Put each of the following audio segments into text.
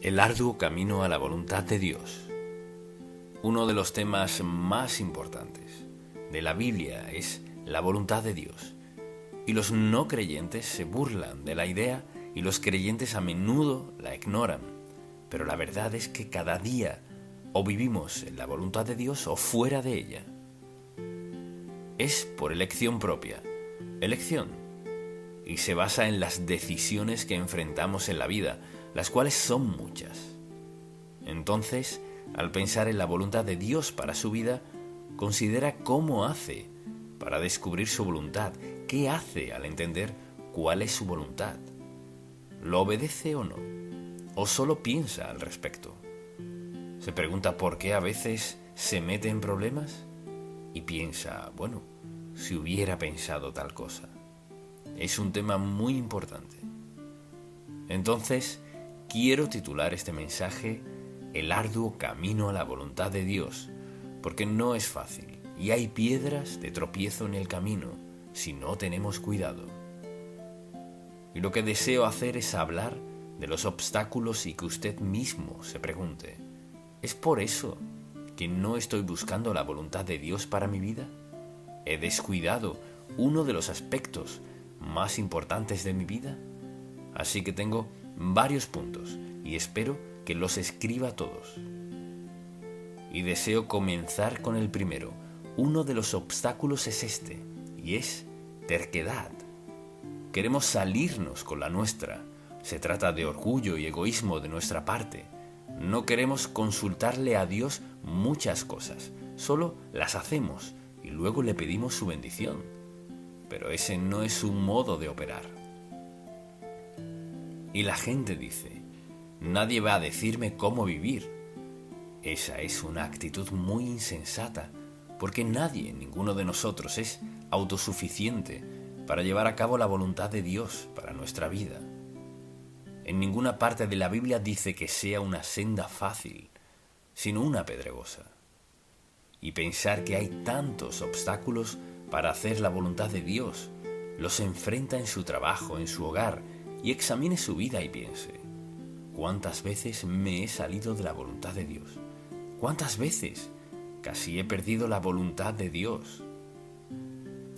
El arduo camino a la voluntad de Dios. Uno de los temas más importantes de la Biblia es la voluntad de Dios. Y los no creyentes se burlan de la idea y los creyentes a menudo la ignoran. Pero la verdad es que cada día o vivimos en la voluntad de Dios o fuera de ella. Es por elección propia, elección, y se basa en las decisiones que enfrentamos en la vida, las cuales son muchas. Entonces, al pensar en la voluntad de Dios para su vida, considera cómo hace para descubrir su voluntad, qué hace al entender cuál es su voluntad. ¿Lo obedece o no? ¿O solo piensa al respecto? Se pregunta por qué a veces se mete en problemas y piensa, bueno, si hubiera pensado tal cosa. Es un tema muy importante. Entonces, quiero titular este mensaje El arduo camino a la voluntad de Dios, porque no es fácil y hay piedras de tropiezo en el camino si no tenemos cuidado. Y lo que deseo hacer es hablar de los obstáculos y que usted mismo se pregunte, ¿es por eso que no estoy buscando la voluntad de Dios para mi vida? ¿He descuidado uno de los aspectos más importantes de mi vida? Así que tengo varios puntos y espero que los escriba todos. Y deseo comenzar con el primero. Uno de los obstáculos es este, y es terquedad. Queremos salirnos con la nuestra. Se trata de orgullo y egoísmo de nuestra parte. No queremos consultarle a Dios muchas cosas, solo las hacemos y luego le pedimos su bendición. Pero ese no es su modo de operar. Y la gente dice, nadie va a decirme cómo vivir. Esa es una actitud muy insensata, porque nadie, ninguno de nosotros, es autosuficiente para llevar a cabo la voluntad de Dios para nuestra vida. En ninguna parte de la Biblia dice que sea una senda fácil, sino una pedregosa. Y pensar que hay tantos obstáculos para hacer la voluntad de Dios, los enfrenta en su trabajo, en su hogar, y examine su vida y piense, ¿cuántas veces me he salido de la voluntad de Dios? ¿Cuántas veces casi he perdido la voluntad de Dios?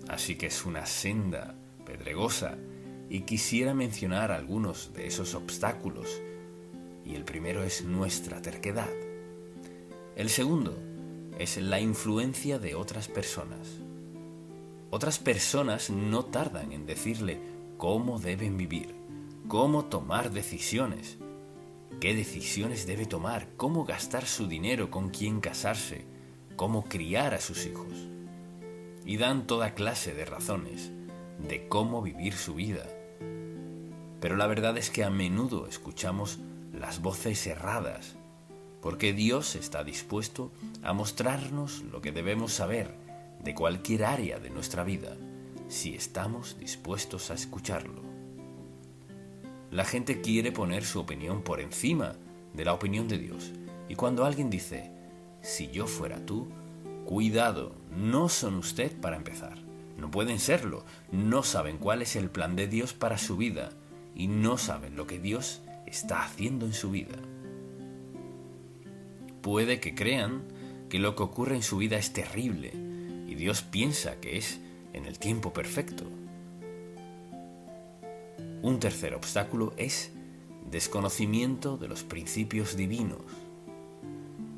Así que es una senda pedregosa y quisiera mencionar algunos de esos obstáculos. Y el primero es nuestra terquedad. El segundo es la influencia de otras personas. Otras personas no tardan en decirle cómo deben vivir, cómo tomar decisiones, qué decisiones debe tomar, cómo gastar su dinero, con quién casarse, cómo criar a sus hijos. Y dan toda clase de razones de cómo vivir su vida. Pero la verdad es que a menudo escuchamos las voces erradas, porque Dios está dispuesto a mostrarnos lo que debemos saber de cualquier área de nuestra vida, si estamos dispuestos a escucharlo. La gente quiere poner su opinión por encima de la opinión de Dios. Y cuando alguien dice, si yo fuera tú, cuidado, no son usted para empezar. No pueden serlo. No saben cuál es el plan de Dios para su vida y no saben lo que Dios está haciendo en su vida. Puede que crean que lo que ocurre en su vida es terrible y Dios piensa que es en el tiempo perfecto. Un tercer obstáculo es desconocimiento de los principios divinos.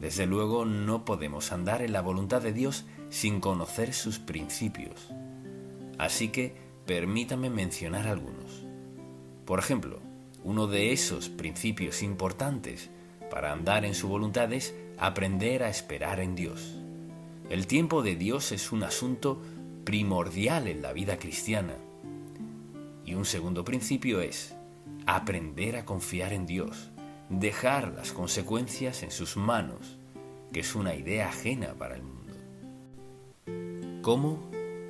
Desde luego no podemos andar en la voluntad de Dios sin conocer sus principios. Así que permítame mencionar algunos. Por ejemplo, uno de esos principios importantes para andar en su voluntad es aprender a esperar en Dios. El tiempo de Dios es un asunto primordial en la vida cristiana. Y un segundo principio es aprender a confiar en Dios, dejar las consecuencias en sus manos, que es una idea ajena para el mundo. ¿Cómo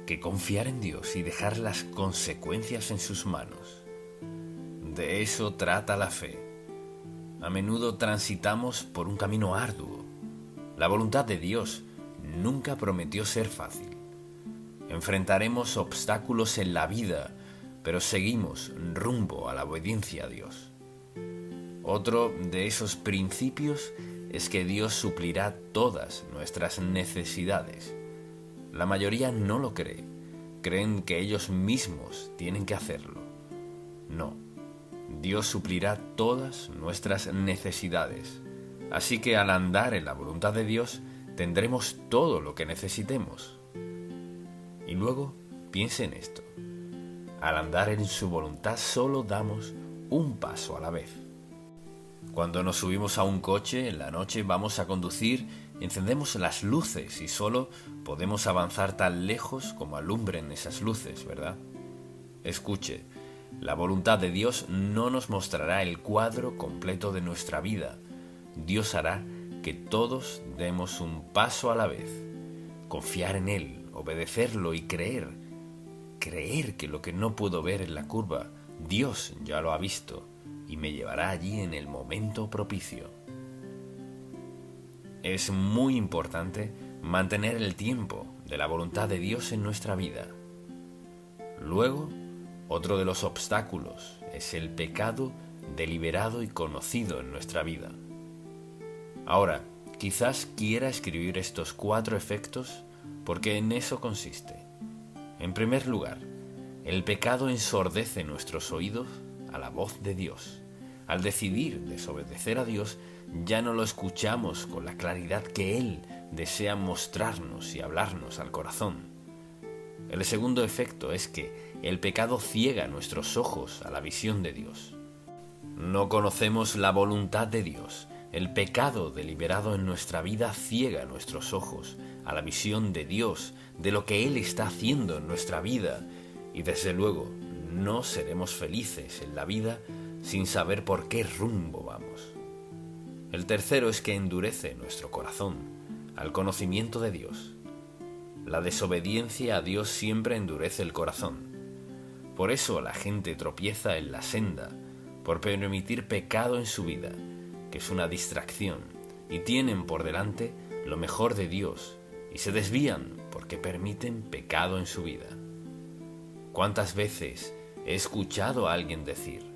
que confiar en Dios y dejar las consecuencias en sus manos? De eso trata la fe. A menudo transitamos por un camino arduo. La voluntad de Dios nunca prometió ser fácil. Enfrentaremos obstáculos en la vida, pero seguimos rumbo a la obediencia a Dios. Otro de esos principios es que Dios suplirá todas nuestras necesidades. La mayoría no lo cree. Creen que ellos mismos tienen que hacerlo. No. Dios suplirá todas nuestras necesidades. Así que al andar en la voluntad de Dios, tendremos todo lo que necesitemos. Y luego, piense en esto. Al andar en su voluntad solo damos un paso a la vez. Cuando nos subimos a un coche en la noche, vamos a conducir, encendemos las luces y solo podemos avanzar tan lejos como alumbren esas luces, ¿verdad? Escuche, la voluntad de Dios no nos mostrará el cuadro completo de nuestra vida. Dios hará que todos demos un paso a la vez. Confiar en Él, obedecerlo y creer. Creer que lo que no puedo ver en la curva, Dios ya lo ha visto y me llevará allí en el momento propicio. Es muy importante mantener el tiempo de la voluntad de Dios en nuestra vida. Luego, otro de los obstáculos es el pecado deliberado y conocido en nuestra vida. Ahora, quizás quiera escribir estos 4 efectos porque en eso consiste. En primer lugar, el pecado ensordece nuestros oídos a la voz de Dios. Al decidir desobedecer a Dios, ya no lo escuchamos con la claridad que Él desea mostrarnos y hablarnos al corazón. El segundo efecto es que el pecado ciega nuestros ojos a la visión de Dios. No conocemos la voluntad de Dios. El pecado deliberado en nuestra vida ciega nuestros ojos a la visión de Dios, de lo que Él está haciendo en nuestra vida. Y desde luego, no seremos felices en la vida sin saber por qué rumbo vamos. El tercero es que endurece nuestro corazón al conocimiento de Dios. La desobediencia a Dios siempre endurece el corazón. Por eso la gente tropieza en la senda, por permitir pecado en su vida, que es una distracción, y tienen por delante lo mejor de Dios, y se desvían porque permiten pecado en su vida. ¿Cuántas veces he escuchado a alguien decir: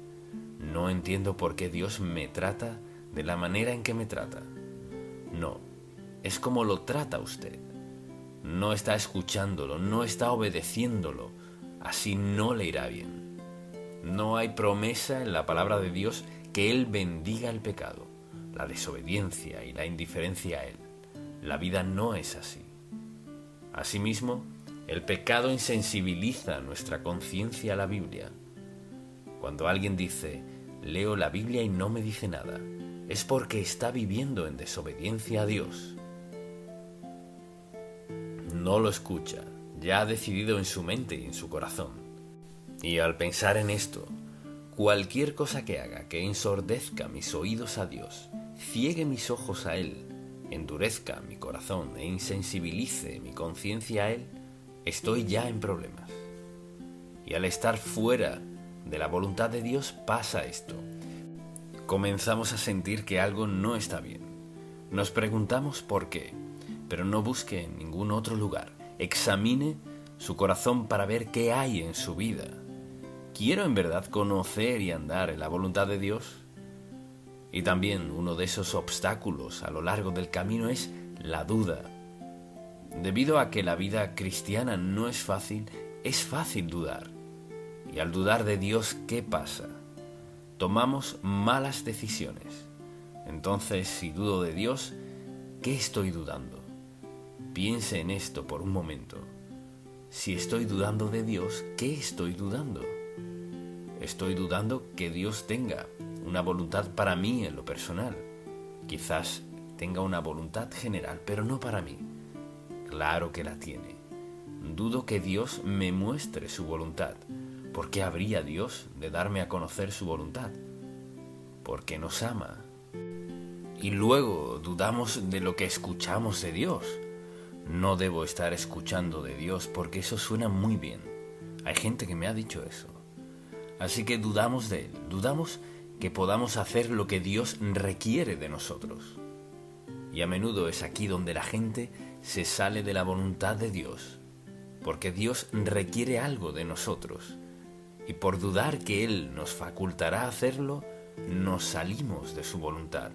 no entiendo por qué Dios me trata de la manera en que me trata? No, es como lo trata usted. No está escuchándolo, no está obedeciéndolo, así no le irá bien. No hay promesa en la palabra de Dios que Él bendiga el pecado, la desobediencia y la indiferencia a Él. La vida no es así. Asimismo, el pecado insensibiliza nuestra conciencia a la Biblia. Cuando alguien dice: leo la Biblia y no me dice nada, es porque está viviendo en desobediencia a Dios. No lo escucha, ya ha decidido en su mente y en su corazón. Y al pensar en esto, cualquier cosa que haga que ensordezca mis oídos a Dios, ciegue mis ojos a Él, endurezca mi corazón e insensibilice mi conciencia a Él, estoy ya en problemas. Y al estar fuera de la voluntad de Dios pasa esto. Comenzamos a sentir que algo no está bien. Nos preguntamos por qué, pero no busque en ningún otro lugar. Examine su corazón para ver qué hay en su vida. ¿Quiero en verdad conocer y andar en la voluntad de Dios? Y también uno de esos obstáculos a lo largo del camino es la duda. Debido a que la vida cristiana no es fácil dudar. Y al dudar de Dios, ¿qué pasa? Tomamos malas decisiones. Entonces, si dudo de Dios, ¿qué estoy dudando? Piense en esto por un momento. Si estoy dudando de Dios, ¿qué estoy dudando? Estoy dudando que Dios tenga una voluntad para mí en lo personal. Quizás tenga una voluntad general, pero no para mí. Claro que la tiene. Dudo que Dios me muestre su voluntad. ¿Por qué habría Dios de darme a conocer su voluntad? Porque nos ama. Y luego dudamos de lo que escuchamos de Dios. No debo estar escuchando de Dios porque eso suena muy bien. Hay gente que me ha dicho eso. Así que dudamos de Él, dudamos que podamos hacer lo que Dios requiere de nosotros. Y a menudo es aquí donde la gente se sale de la voluntad de Dios, porque Dios requiere algo de nosotros. Y por dudar que Él nos facultará hacerlo, nos salimos de su voluntad,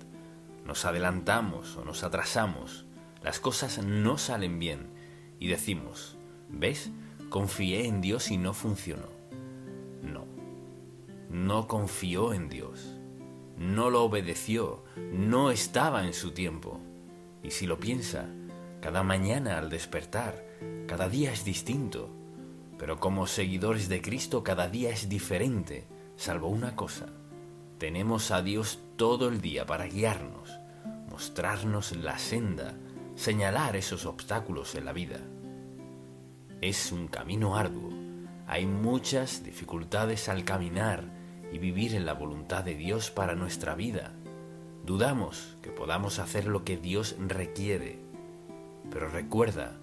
nos adelantamos o nos atrasamos, las cosas no salen bien y decimos, ¿ves? Confié en Dios y no funcionó. No confió en Dios, no lo obedeció, no estaba en su tiempo. Y si lo piensa, cada mañana al despertar, cada día es distinto, pero como seguidores de Cristo cada día es diferente, salvo una cosa: tenemos a Dios todo el día para guiarnos, mostrarnos la senda, señalar esos obstáculos en la vida. Es un camino arduo, hay muchas dificultades al caminar y vivir en la voluntad de Dios para nuestra vida. Dudamos que podamos hacer lo que Dios requiere, pero recuerda,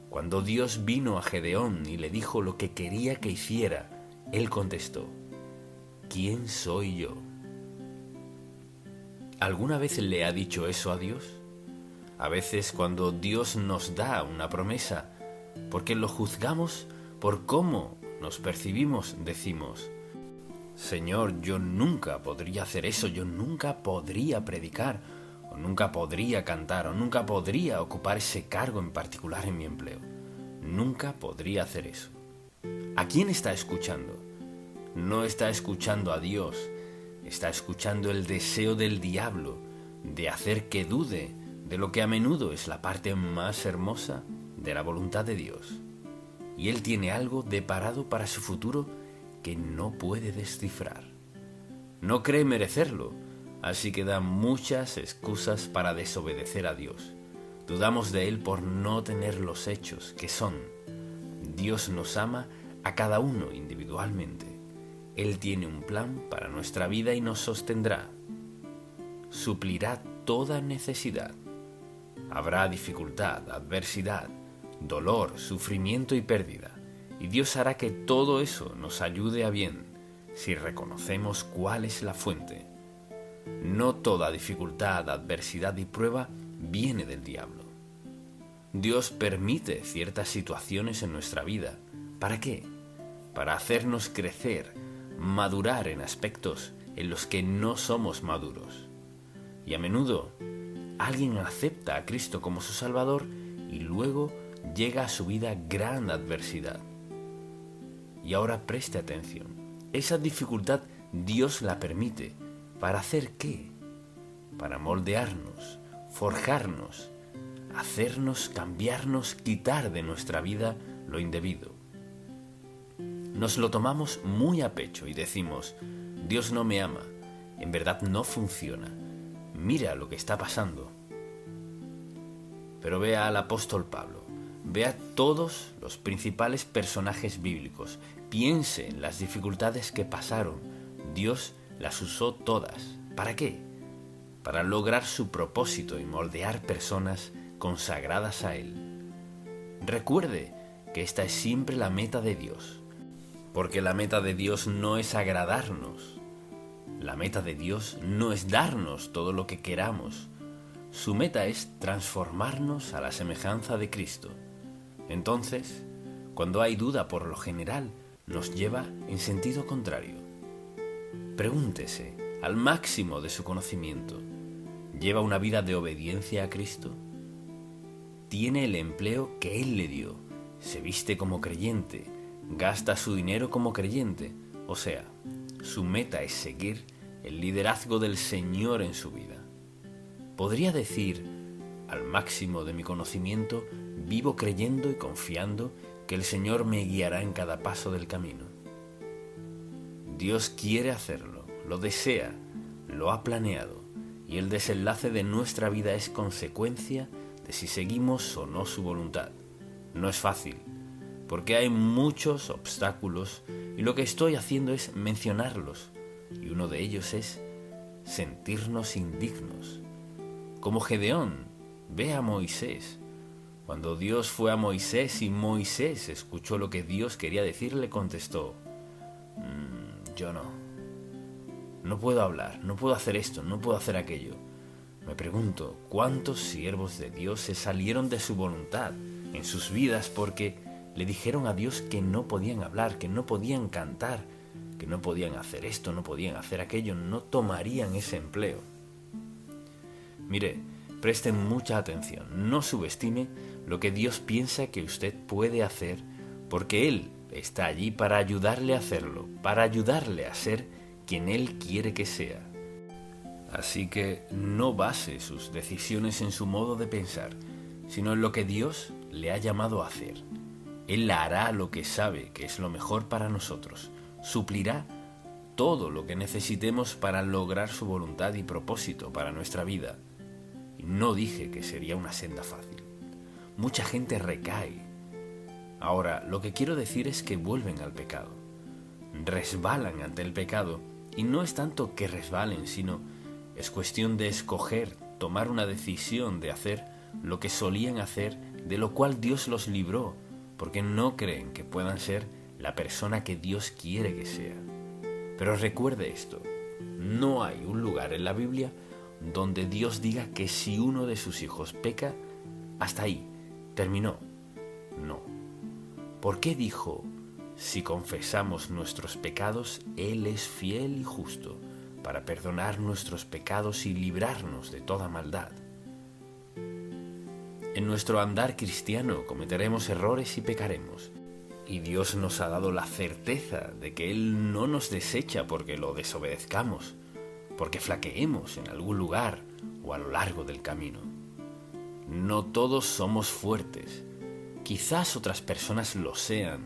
cuando Dios vino a Gedeón y le dijo lo que quería que hiciera, él contestó: ¿quién soy yo? ¿Alguna vez le ha dicho eso a Dios? A veces cuando Dios nos da una promesa, porque lo juzgamos por cómo nos percibimos, decimos: Señor, yo nunca podría hacer eso, yo nunca podría predicar, o nunca podría cantar, o nunca podría ocupar ese cargo en particular en mi empleo. Nunca podría hacer eso. ¿A quién está escuchando? No está escuchando a Dios, está escuchando el deseo del diablo de hacer que dude de lo que a menudo es la parte más hermosa de la voluntad de Dios. Y Él tiene algo deparado para su futuro que no puede descifrar. No cree merecerlo, así que da muchas excusas para desobedecer a Dios. Dudamos de Él por no tener los hechos que son: Dios nos ama a cada uno individualmente. Él tiene un plan para nuestra vida y nos sostendrá. Suplirá toda necesidad. Habrá dificultad, adversidad, dolor, sufrimiento y pérdida. Y Dios hará que todo eso nos ayude a bien, si reconocemos cuál es la fuente. No toda dificultad, adversidad y prueba viene del diablo. Dios permite ciertas situaciones en nuestra vida. ¿Para qué? Para hacernos crecer, madurar en aspectos en los que no somos maduros. Y a menudo alguien acepta a Cristo como su Salvador y luego llega a su vida gran adversidad. Y ahora preste atención. Esa dificultad Dios la permite. ¿Para hacer qué? Para moldearnos, forjarnos, hacernos, cambiarnos, quitar de nuestra vida lo indebido. Nos lo tomamos muy a pecho y decimos: Dios no me ama, en verdad no funciona, mira lo que está pasando. Pero vea al apóstol Pablo, vea todos los principales personajes bíblicos, piense en las dificultades que pasaron. Dios las usó todas. ¿Para qué? Para lograr su propósito y moldear personas consagradas a Él. Recuerde que esta es siempre la meta de Dios, porque la meta de Dios no es agradarnos. La meta de Dios no es darnos todo lo que queramos. Su meta es transformarnos a la semejanza de Cristo. Entonces, cuando hay duda, por lo general, nos lleva en sentido contrario. Pregúntese, al máximo de su conocimiento, ¿lleva una vida de obediencia a Cristo? ¿Tiene el empleo que Él le dio? ¿Se viste como creyente? ¿Gasta su dinero como creyente? O sea, su meta es seguir el liderazgo del Señor en su vida. Podría decir, al máximo de mi conocimiento, vivo creyendo y confiando que el Señor me guiará en cada paso del camino. Dios quiere hacerlo, lo desea, lo ha planeado, y el desenlace de nuestra vida es consecuencia de si seguimos o no su voluntad. No es fácil, porque hay muchos obstáculos y lo que estoy haciendo es mencionarlos, y uno de ellos es sentirnos indignos. Como Gedeón, ve a Moisés. Cuando Dios fue a Moisés y Moisés escuchó lo que Dios quería decirle, contestó: yo no puedo hablar, no puedo hacer esto, no puedo hacer aquello. Me pregunto, ¿cuántos siervos de Dios se salieron de su voluntad en sus vidas porque le dijeron a Dios que no podían hablar, que no podían cantar, que no podían hacer esto, no podían hacer aquello, no tomarían ese empleo. Mire, presten mucha atención, no subestime lo que Dios piensa que usted puede hacer, porque Él está allí para ayudarle a hacerlo, para ayudarle a ser quien Él quiere que sea. Así que no base sus decisiones en su modo de pensar, sino en lo que Dios le ha llamado a hacer. Él hará lo que sabe que es lo mejor para nosotros, suplirá todo lo que necesitemos para lograr su voluntad y propósito para nuestra vida. Y no dije que sería una senda fácil. Mucha gente recae. Ahora, lo que quiero decir es que vuelven al pecado. Resbalan ante el pecado, y no es tanto que resbalen, sino es cuestión de escoger, tomar una decisión de hacer lo que solían hacer, de lo cual Dios los libró, porque no creen que puedan ser la persona que Dios quiere que sea. Pero recuerde esto, no hay un lugar en la Biblia donde Dios diga que si uno de sus hijos peca, hasta ahí, terminó. No. ¿Por qué dijo, si confesamos nuestros pecados, Él es fiel y justo para perdonar nuestros pecados y librarnos de toda maldad? En nuestro andar cristiano cometeremos errores y pecaremos. Y Dios nos ha dado la certeza de que Él no nos desecha porque lo desobedezcamos, porque flaqueemos en algún lugar o a lo largo del camino. No todos somos fuertes, quizás otras personas lo sean,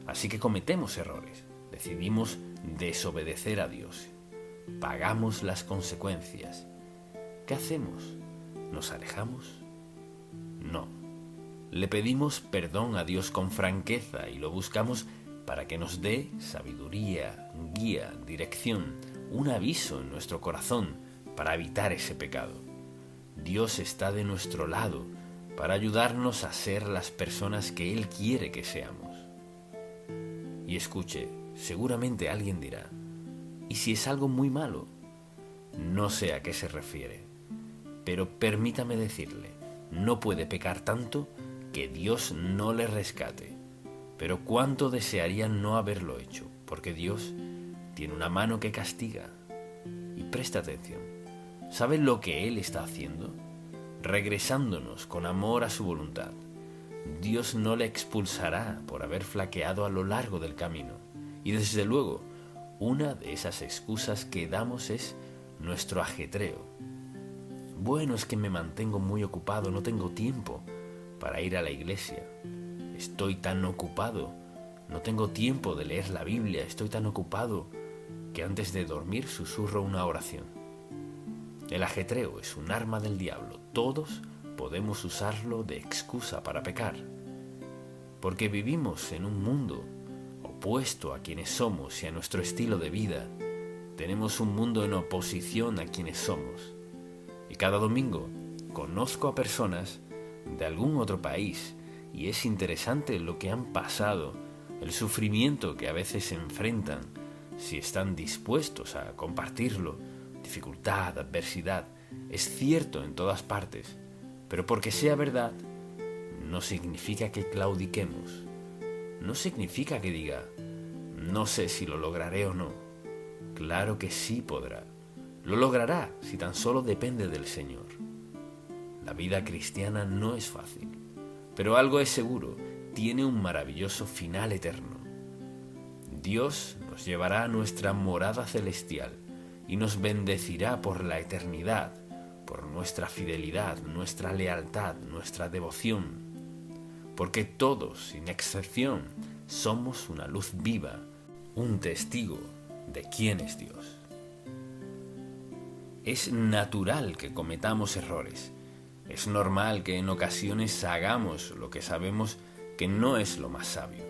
así que cometemos errores, decidimos desobedecer a Dios, pagamos las consecuencias. ¿Qué hacemos? ¿Nos alejamos? No. Le pedimos perdón a Dios con franqueza y lo buscamos para que nos dé sabiduría, guía, dirección, un aviso en nuestro corazón para evitar ese pecado. Dios está de nuestro lado para ayudarnos a ser las personas que Él quiere que seamos. Y escuche, seguramente alguien dirá, ¿y si es algo muy malo? No sé a qué se refiere, pero permítame decirle, no puede pecar tanto que Dios no le rescate. Pero cuánto desearía no haberlo hecho, porque Dios tiene una mano que castiga. Y presta atención, ¿sabe lo que Él está haciendo? Regresándonos con amor a su voluntad. Dios no le expulsará por haber flaqueado a lo largo del camino. Y desde luego, una de esas excusas que damos es nuestro ajetreo. Bueno, es que me mantengo muy ocupado, no tengo tiempo para ir a la iglesia. Estoy tan ocupado, no tengo tiempo de leer la Biblia, estoy tan ocupado que antes de dormir susurro una oración. El ajetreo es un arma del diablo, todos podemos usarlo de excusa para pecar, porque vivimos en un mundo opuesto a quienes somos y a nuestro estilo de vida. Tenemos un mundo en oposición a quienes somos. Y cada domingo conozco a personas de algún otro país y es interesante lo que han pasado, el sufrimiento que a veces se enfrentan, si están dispuestos a compartirlo, dificultad, adversidad, es cierto en todas partes, pero porque sea verdad, no significa que claudiquemos, no significa que diga, no sé si lo lograré o no. Claro que sí podrá, lo logrará si tan solo depende del Señor. La vida cristiana no es fácil, pero algo es seguro, tiene un maravilloso final eterno. Dios nos llevará a nuestra morada celestial y nos bendecirá por la eternidad, por nuestra fidelidad, nuestra lealtad, nuestra devoción, porque todos, sin excepción, somos una luz viva, un testigo de quién es Dios. Es natural que cometamos errores. Es normal que en ocasiones hagamos lo que sabemos que no es lo más sabio,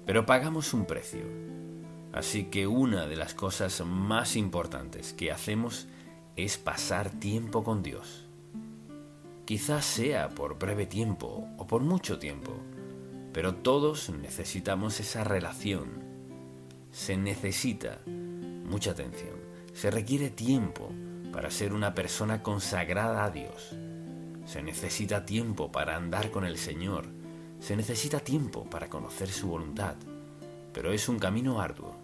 pero pagamos un precio. Así que una de las cosas más importantes que hacemos es pasar tiempo con Dios. Quizás sea por breve tiempo o por mucho tiempo, pero todos necesitamos esa relación. Se necesita mucha atención, se requiere tiempo para ser una persona consagrada a Dios. Se necesita tiempo para andar con el Señor, se necesita tiempo para conocer su voluntad, pero es un camino arduo.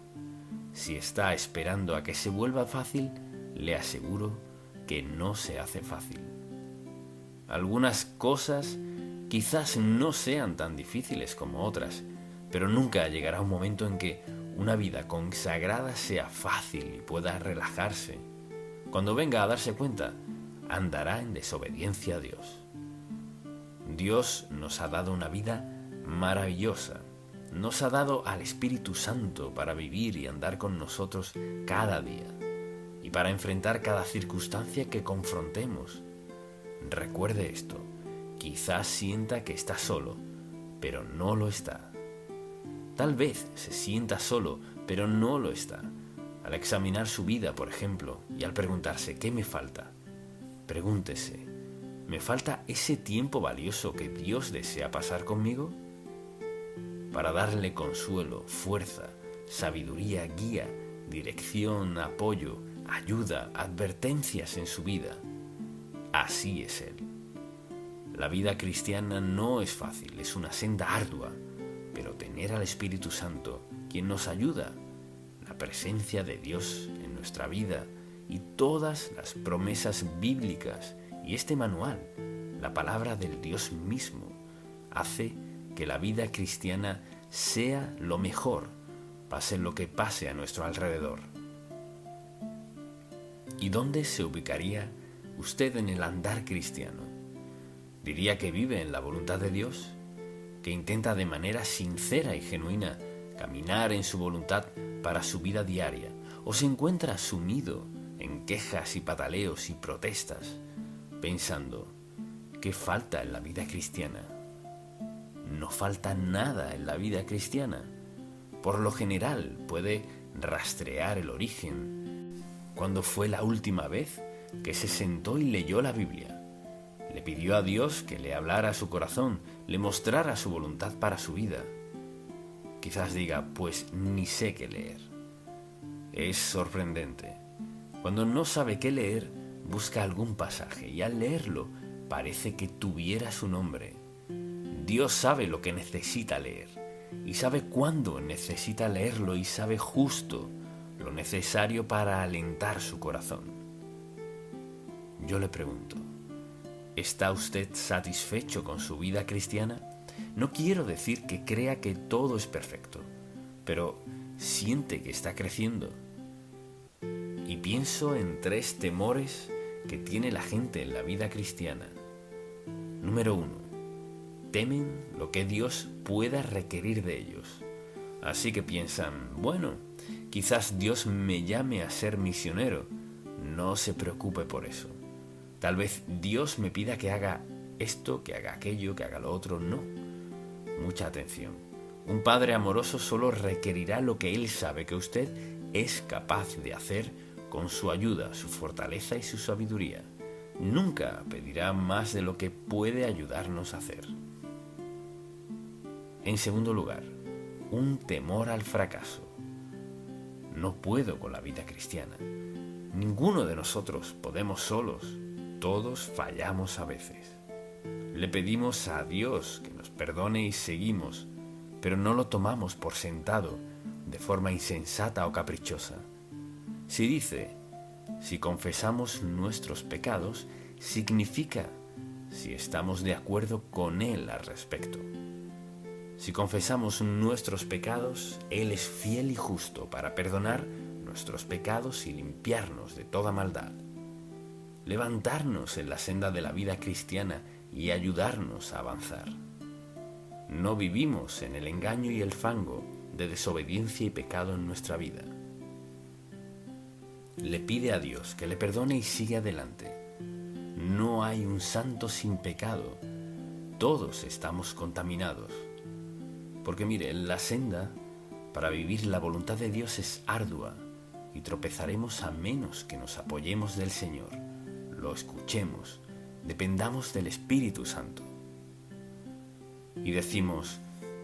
Si está esperando a que se vuelva fácil, le aseguro que no se hace fácil. Algunas cosas quizás no sean tan difíciles como otras, pero nunca llegará un momento en que una vida consagrada sea fácil y pueda relajarse. Cuando venga a darse cuenta, andará en desobediencia a Dios. Dios nos ha dado una vida maravillosa. Nos ha dado al Espíritu Santo para vivir y andar con nosotros cada día y para enfrentar cada circunstancia que confrontemos. Recuerde esto, quizás sienta que está solo, pero no lo está. Tal vez se sienta solo, pero no lo está. Al examinar su vida, por ejemplo, y al preguntarse ¿qué me falta? Pregúntese, ¿me falta ese tiempo valioso que Dios desea pasar conmigo? Para darle consuelo, fuerza, sabiduría, guía, dirección, apoyo, ayuda, advertencias en su vida. Así es Él. La vida cristiana no es fácil, es una senda ardua, pero tener al Espíritu Santo, quien nos ayuda, la presencia de Dios en nuestra vida y todas las promesas bíblicas y este manual, la palabra del Dios mismo, hace que la vida cristiana sea lo mejor, pase lo que pase a nuestro alrededor. ¿Y dónde se ubicaría usted en el andar cristiano? ¿Diría que vive en la voluntad de Dios? ¿Que intenta de manera sincera y genuina caminar en su voluntad para su vida diaria? ¿O se encuentra sumido en quejas y pataleos y protestas, pensando, ¿qué falta en la vida cristiana? No falta nada en la vida cristiana. Por lo general puede rastrear el origen. ¿Cuándo fue la última vez que se sentó y leyó la Biblia? Le pidió a Dios que le hablara a su corazón, le mostrara su voluntad para su vida. Quizás diga, pues ni sé qué leer. Es sorprendente. Cuando no sabe qué leer, busca algún pasaje y al leerlo parece que tuviera su nombre. Dios sabe lo que necesita leer y sabe cuándo necesita leerlo y sabe justo lo necesario para alentar su corazón. Yo le pregunto, ¿está usted satisfecho con su vida cristiana? No quiero decir que crea que todo es perfecto, pero siente que está creciendo. Y pienso en 3 temores que tiene la gente en la vida cristiana. Número 1. Temen lo que Dios pueda requerir de ellos. Así que piensan, bueno, quizás Dios me llame a ser misionero. No se preocupe por eso. Tal vez Dios me pida que haga esto, que haga aquello, que haga lo otro. No. Mucha atención. Un padre amoroso solo requerirá lo que él sabe que usted es capaz de hacer con su ayuda, su fortaleza y su sabiduría. Nunca pedirá más de lo que puede ayudarnos a hacer. En segundo lugar, un temor al fracaso. No puedo con la vida cristiana. Ninguno de nosotros podemos solos. Todos fallamos a veces. Le pedimos a Dios que nos perdone y seguimos, pero no lo tomamos por sentado de forma insensata o caprichosa. Si dice, si confesamos nuestros pecados, significa si estamos de acuerdo con Él al respecto. Si confesamos nuestros pecados, Él es fiel y justo para perdonar nuestros pecados y limpiarnos de toda maldad, levantarnos en la senda de la vida cristiana y ayudarnos a avanzar. No vivimos en el engaño y el fango de desobediencia y pecado en nuestra vida. Le pide a Dios que le perdone y sigue adelante. No hay un santo sin pecado. Todos estamos contaminados. Porque mire, la senda para vivir la voluntad de Dios es ardua y tropezaremos a menos que nos apoyemos del Señor, lo escuchemos, dependamos del Espíritu Santo. Y decimos,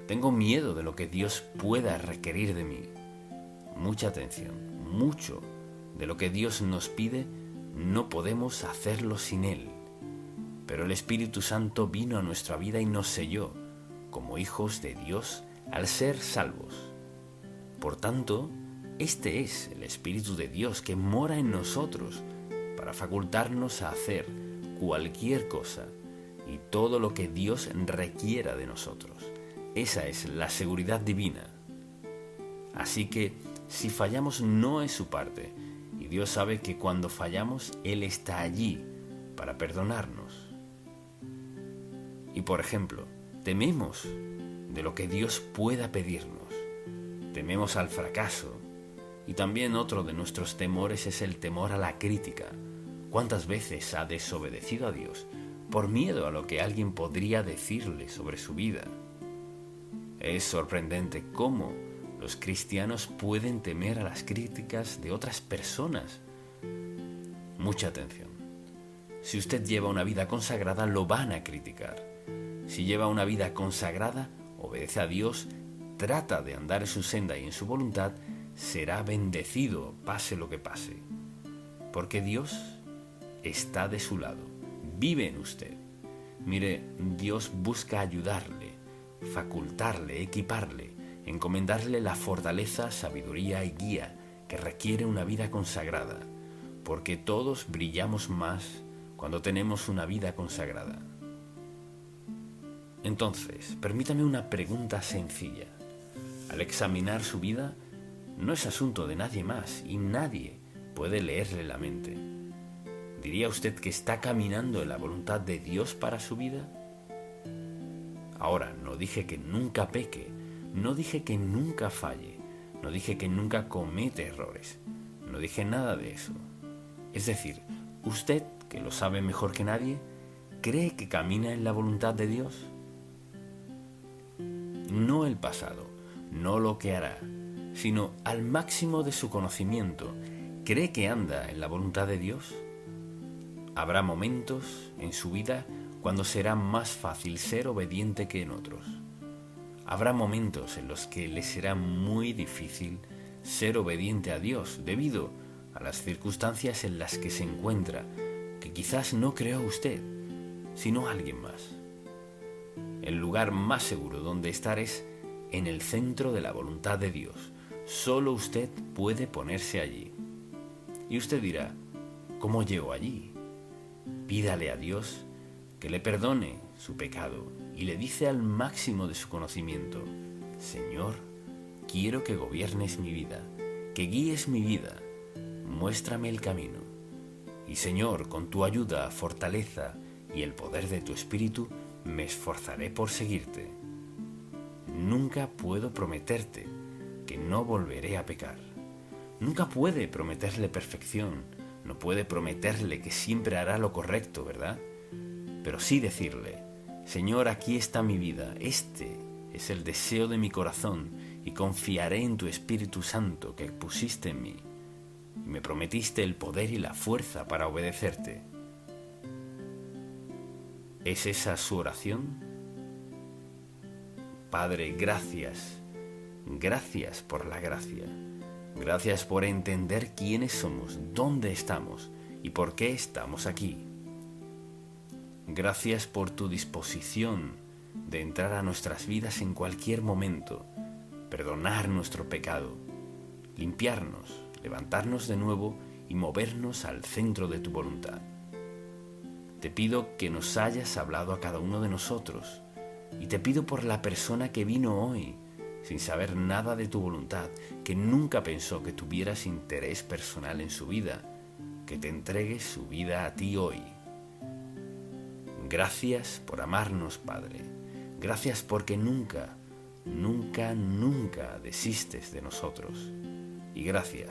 tengo miedo de lo que Dios pueda requerir de mí. Mucha atención, mucho de lo que Dios nos pide no podemos hacerlo sin Él. Pero el Espíritu Santo vino a nuestra vida y nos selló como hijos de Dios al ser salvos. Por tanto, Este es el Espíritu de Dios que mora en nosotros para facultarnos a hacer cualquier cosa y todo lo que Dios requiera de nosotros. Esa es la seguridad divina. Así que si fallamos no es su parte, y Dios sabe que cuando fallamos Él está allí para perdonarnos. Y por ejemplo, tememos de lo que Dios pueda pedirnos. Tememos al fracaso. Y también otro de nuestros temores es el temor a la crítica. ¿Cuántas veces ha desobedecido a Dios por miedo a lo que alguien podría decirle sobre su vida? Es sorprendente cómo los cristianos pueden temer a las críticas de otras personas. Mucha atención. Si usted lleva una vida consagrada, lo van a criticar. Si lleva una vida consagrada, obedece a Dios, trata de andar en su senda y en su voluntad, será bendecido, pase lo que pase. Porque Dios está de su lado, vive en usted. Mire, Dios busca ayudarle, facultarle, equiparle, encomendarle la fortaleza, sabiduría y guía que requiere una vida consagrada, porque todos brillamos más cuando tenemos una vida consagrada. Entonces, permítame una pregunta sencilla. Al examinar su vida, no es asunto de nadie más y nadie puede leerle la mente. ¿Diría usted que está caminando en la voluntad de Dios para su vida? Ahora, no dije que nunca peque, no dije que nunca falle, no dije que nunca comete errores, no dije nada de eso. Es decir, usted, que lo sabe mejor que nadie, ¿cree que camina en la voluntad de Dios? No el pasado, no lo que hará, sino al máximo de su conocimiento, ¿cree que anda en la voluntad de Dios? Habrá momentos en su vida cuando será más fácil ser obediente que en otros. Habrá momentos en los que le será muy difícil ser obediente a Dios debido a las circunstancias en las que se encuentra, que quizás no creó usted, sino alguien más. El lugar más seguro donde estar es en el centro de la voluntad de Dios. Solo usted puede ponerse allí. Y usted dirá, ¿cómo llego allí? Pídale a Dios que le perdone su pecado y le dice al máximo de su conocimiento, Señor, quiero que gobiernes mi vida, que guíes mi vida, muéstrame el camino. Y Señor, con tu ayuda, fortaleza y el poder de tu Espíritu, me esforzaré por seguirte. Nunca puedo prometerte que no volveré a pecar. Nunca puede prometerle perfección, no puede prometerle que siempre hará lo correcto, ¿verdad? Pero sí decirle, Señor, aquí está mi vida, este es el deseo de mi corazón y confiaré en tu Espíritu Santo que pusiste en mí y me prometiste el poder y la fuerza para obedecerte. ¿Es esa su oración? Padre, gracias por la gracia. Gracias por entender quiénes somos, dónde estamos y por qué estamos aquí. Gracias por tu disposición de entrar a nuestras vidas en cualquier momento, perdonar nuestro pecado, limpiarnos, levantarnos de nuevo y movernos al centro de tu voluntad. Te pido que nos hayas hablado a cada uno de nosotros y te pido por la persona que vino hoy sin saber nada de tu voluntad, que nunca pensó que tuvieras interés personal en su vida, que te entregue su vida a ti hoy. Gracias por amarnos, Padre. Gracias porque nunca desistes de nosotros. Y gracias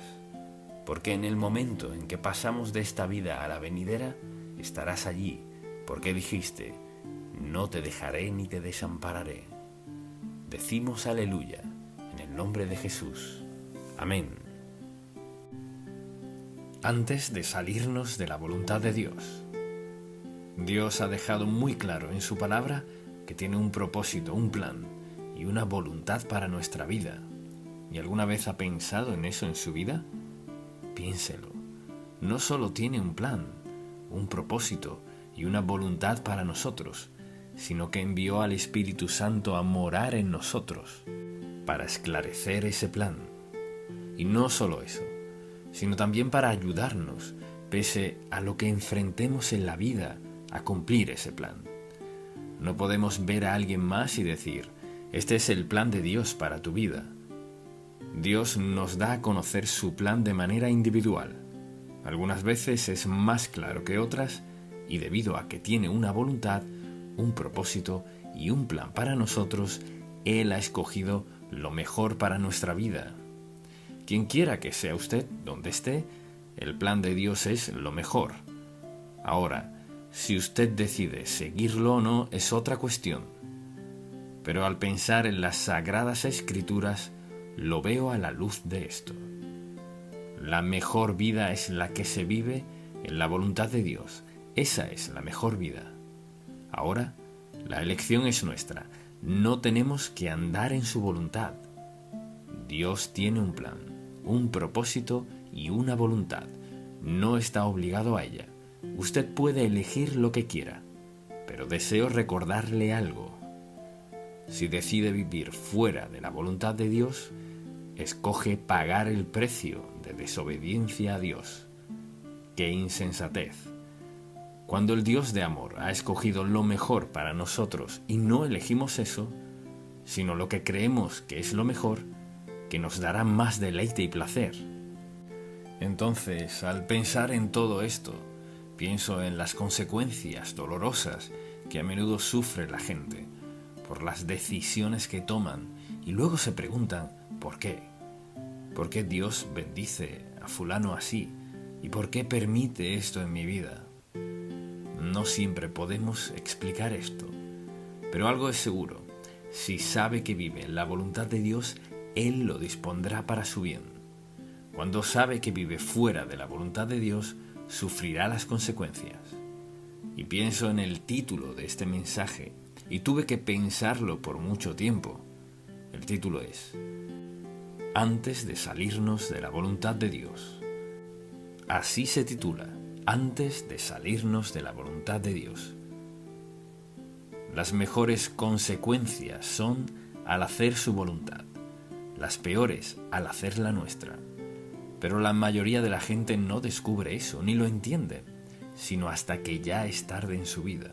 porque en el momento en que pasamos de esta vida a la venidera, estarás allí, porque dijiste, no te dejaré ni te desampararé. Decimos aleluya, en el nombre de Jesús. Amén. Antes de salirnos de la voluntad de Dios, Dios ha dejado muy claro en su palabra que tiene un propósito, un plan y una voluntad para nuestra vida. ¿Y alguna vez ha pensado en eso en su vida? Piénselo. No solo tiene un plan, un propósito y una voluntad para nosotros, sino que envió al Espíritu Santo a morar en nosotros para esclarecer ese plan. Y no solo eso, sino también para ayudarnos, pese a lo que enfrentemos en la vida, a cumplir ese plan. No podemos ver a alguien más y decir, este es el plan de Dios para tu vida. Dios nos da a conocer su plan de manera individual. Algunas veces es más claro que otras, y debido a que tiene una voluntad, un propósito y un plan para nosotros, Él ha escogido lo mejor para nuestra vida. Quien quiera que sea usted, donde esté, el plan de Dios es lo mejor. Ahora, si usted decide seguirlo o no es otra cuestión. Pero al pensar en las Sagradas Escrituras, lo veo a la luz de esto. La mejor vida es la que se vive en la voluntad de Dios. Esa es la mejor vida. Ahora, la elección es nuestra. No tenemos que andar en su voluntad. Dios tiene un plan, un propósito y una voluntad. No está obligado a ella. Usted puede elegir lo que quiera, pero deseo recordarle algo. Si decide vivir fuera de la voluntad de Dios, escoge pagar el precio de desobediencia a Dios. ¡Qué insensatez! Cuando el Dios de amor ha escogido lo mejor para nosotros y no elegimos eso, sino lo que creemos que es lo mejor, que nos dará más deleite y placer. Entonces, al pensar en todo esto, pienso en las consecuencias dolorosas que a menudo sufre la gente por las decisiones que toman y luego se preguntan ¿por qué? ¿Por qué Dios bendice a fulano así? ¿Y por qué permite esto en mi vida? No siempre podemos explicar esto, pero algo es seguro. Si sabe que vive en la voluntad de Dios, Él lo dispondrá para su bien. Cuando sabe que vive fuera de la voluntad de Dios, sufrirá las consecuencias. Y pienso en el título de este mensaje, y tuve que pensarlo por mucho tiempo. El título es Antes de salirnos de la voluntad de Dios. Así se titula, Antes de salirnos de la voluntad de Dios. Las mejores consecuencias son al hacer su voluntad, las peores al hacer la nuestra. Pero la mayoría de la gente no descubre eso, ni lo entiende, sino hasta que ya es tarde en su vida.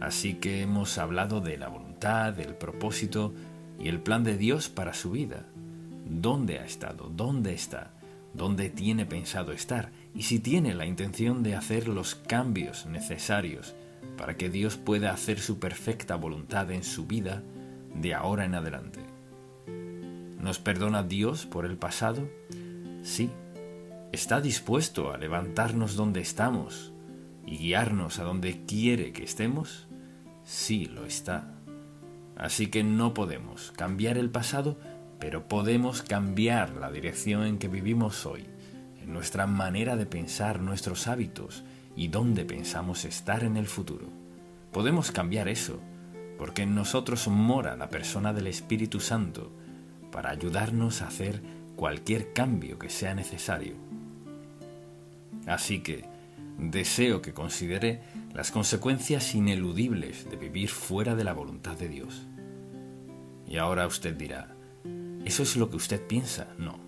Así que hemos hablado de la voluntad, del propósito y el plan de Dios para su vida. ¿Dónde ha estado? ¿Dónde está? ¿Dónde tiene pensado estar? Y si tiene la intención de hacer los cambios necesarios para que Dios pueda hacer su perfecta voluntad en su vida de ahora en adelante. ¿Nos perdona Dios por el pasado? Sí. ¿Está dispuesto a levantarnos donde estamos y guiarnos a donde quiere que estemos? Sí, lo está. Así que no podemos cambiar el pasado, pero podemos cambiar la dirección en que vivimos hoy, en nuestra manera de pensar, nuestros hábitos y dónde pensamos estar en el futuro. Podemos cambiar eso, porque en nosotros mora la persona del Espíritu Santo para ayudarnos a hacer cualquier cambio que sea necesario. Así que deseo que considere las consecuencias ineludibles de vivir fuera de la voluntad de Dios. Y ahora usted dirá, ¿eso es lo que usted piensa? No.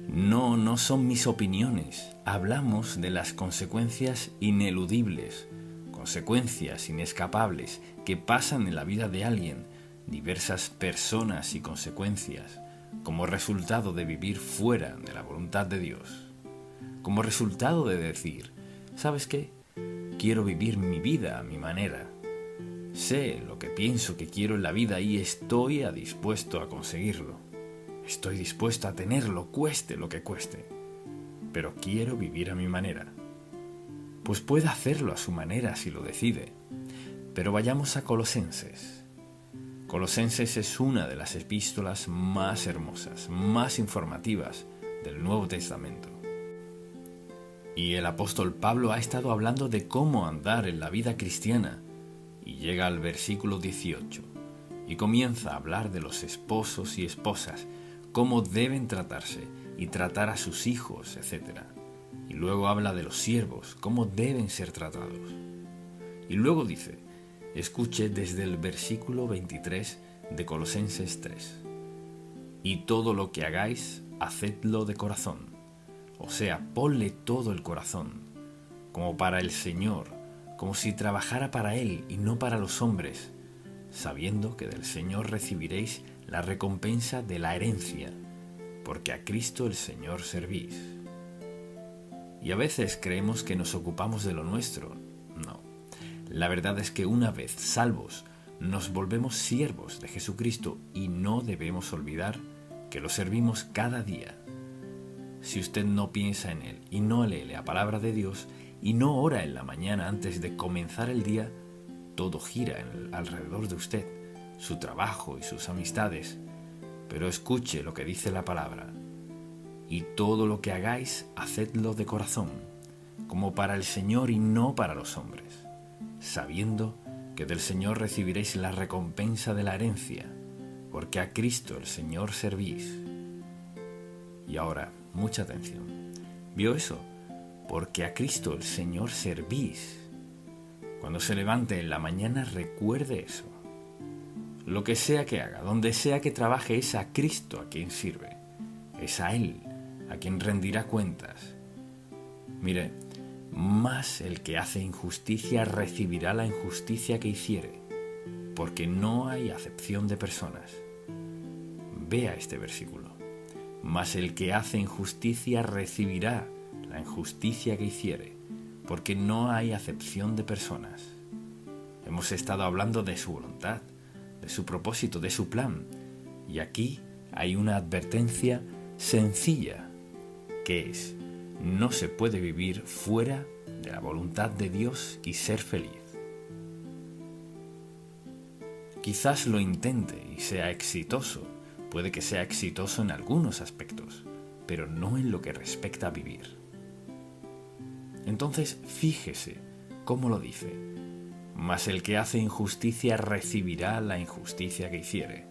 No son mis opiniones. Hablamos de las consecuencias ineludibles, consecuencias inescapables que pasan en la vida de alguien, diversas personas y consecuencias, como resultado de vivir fuera de la voluntad de Dios. Como resultado de decir, ¿sabes qué? Quiero vivir mi vida a mi manera. Sé lo que pienso que quiero en la vida y estoy dispuesto a conseguirlo. Estoy dispuesto a tenerlo, cueste lo que cueste. Pero quiero vivir a mi manera. Pues puede hacerlo a su manera si lo decide. Pero vayamos a Colosenses. Colosenses es una de las epístolas más hermosas, más informativas del Nuevo Testamento. Y el apóstol Pablo ha estado hablando de cómo andar en la vida cristiana, y llega al versículo 18, y comienza a hablar de los esposos y esposas, cómo deben tratarse y tratar a sus hijos, etc. Y luego habla de los siervos, cómo deben ser tratados. Y luego dice, escuche desde el versículo 23 de Colosenses 3. y todo lo que hagáis, hacedlo de corazón. O sea, ponle todo el corazón, como para el Señor, como si trabajara para Él y no para los hombres, sabiendo que del Señor recibiréis la recompensa de la herencia, porque a Cristo el Señor servís. Y a veces creemos que nos ocupamos de lo nuestro. No, la verdad es que una vez salvos, nos volvemos siervos de Jesucristo y no debemos olvidar que lo servimos cada día. Si usted no piensa en Él y no lee la palabra de Dios y no ora en la mañana antes de comenzar el día, todo gira alrededor de usted, su trabajo y sus amistades. Pero escuche lo que dice la palabra. Y todo lo que hagáis, hacedlo de corazón, como para el Señor y no para los hombres, sabiendo que del Señor recibiréis la recompensa de la herencia, porque a Cristo el Señor servís. Y ahora, mucha atención. ¿Vio eso? Porque a Cristo el Señor servís. Cuando se levante en la mañana, recuerde eso. Lo que sea que haga, donde sea que trabaje, es a Cristo a quien sirve. Es a Él a quien rendirá cuentas. Mire, más el que hace injusticia recibirá la injusticia que hiciere, porque no hay acepción de personas. Vea este versículo. Mas el que hace injusticia recibirá la injusticia que hiciere, porque no hay acepción de personas. Hemos estado hablando de su voluntad, de su propósito, de su plan, y aquí hay una advertencia sencilla, que es: no se puede vivir fuera de la voluntad de Dios y ser feliz. Quizás lo intente y sea exitoso, puede que sea exitoso en algunos aspectos, pero no en lo que respecta a vivir. Entonces, fíjese cómo lo dice: mas el que hace injusticia recibirá la injusticia que hiciere,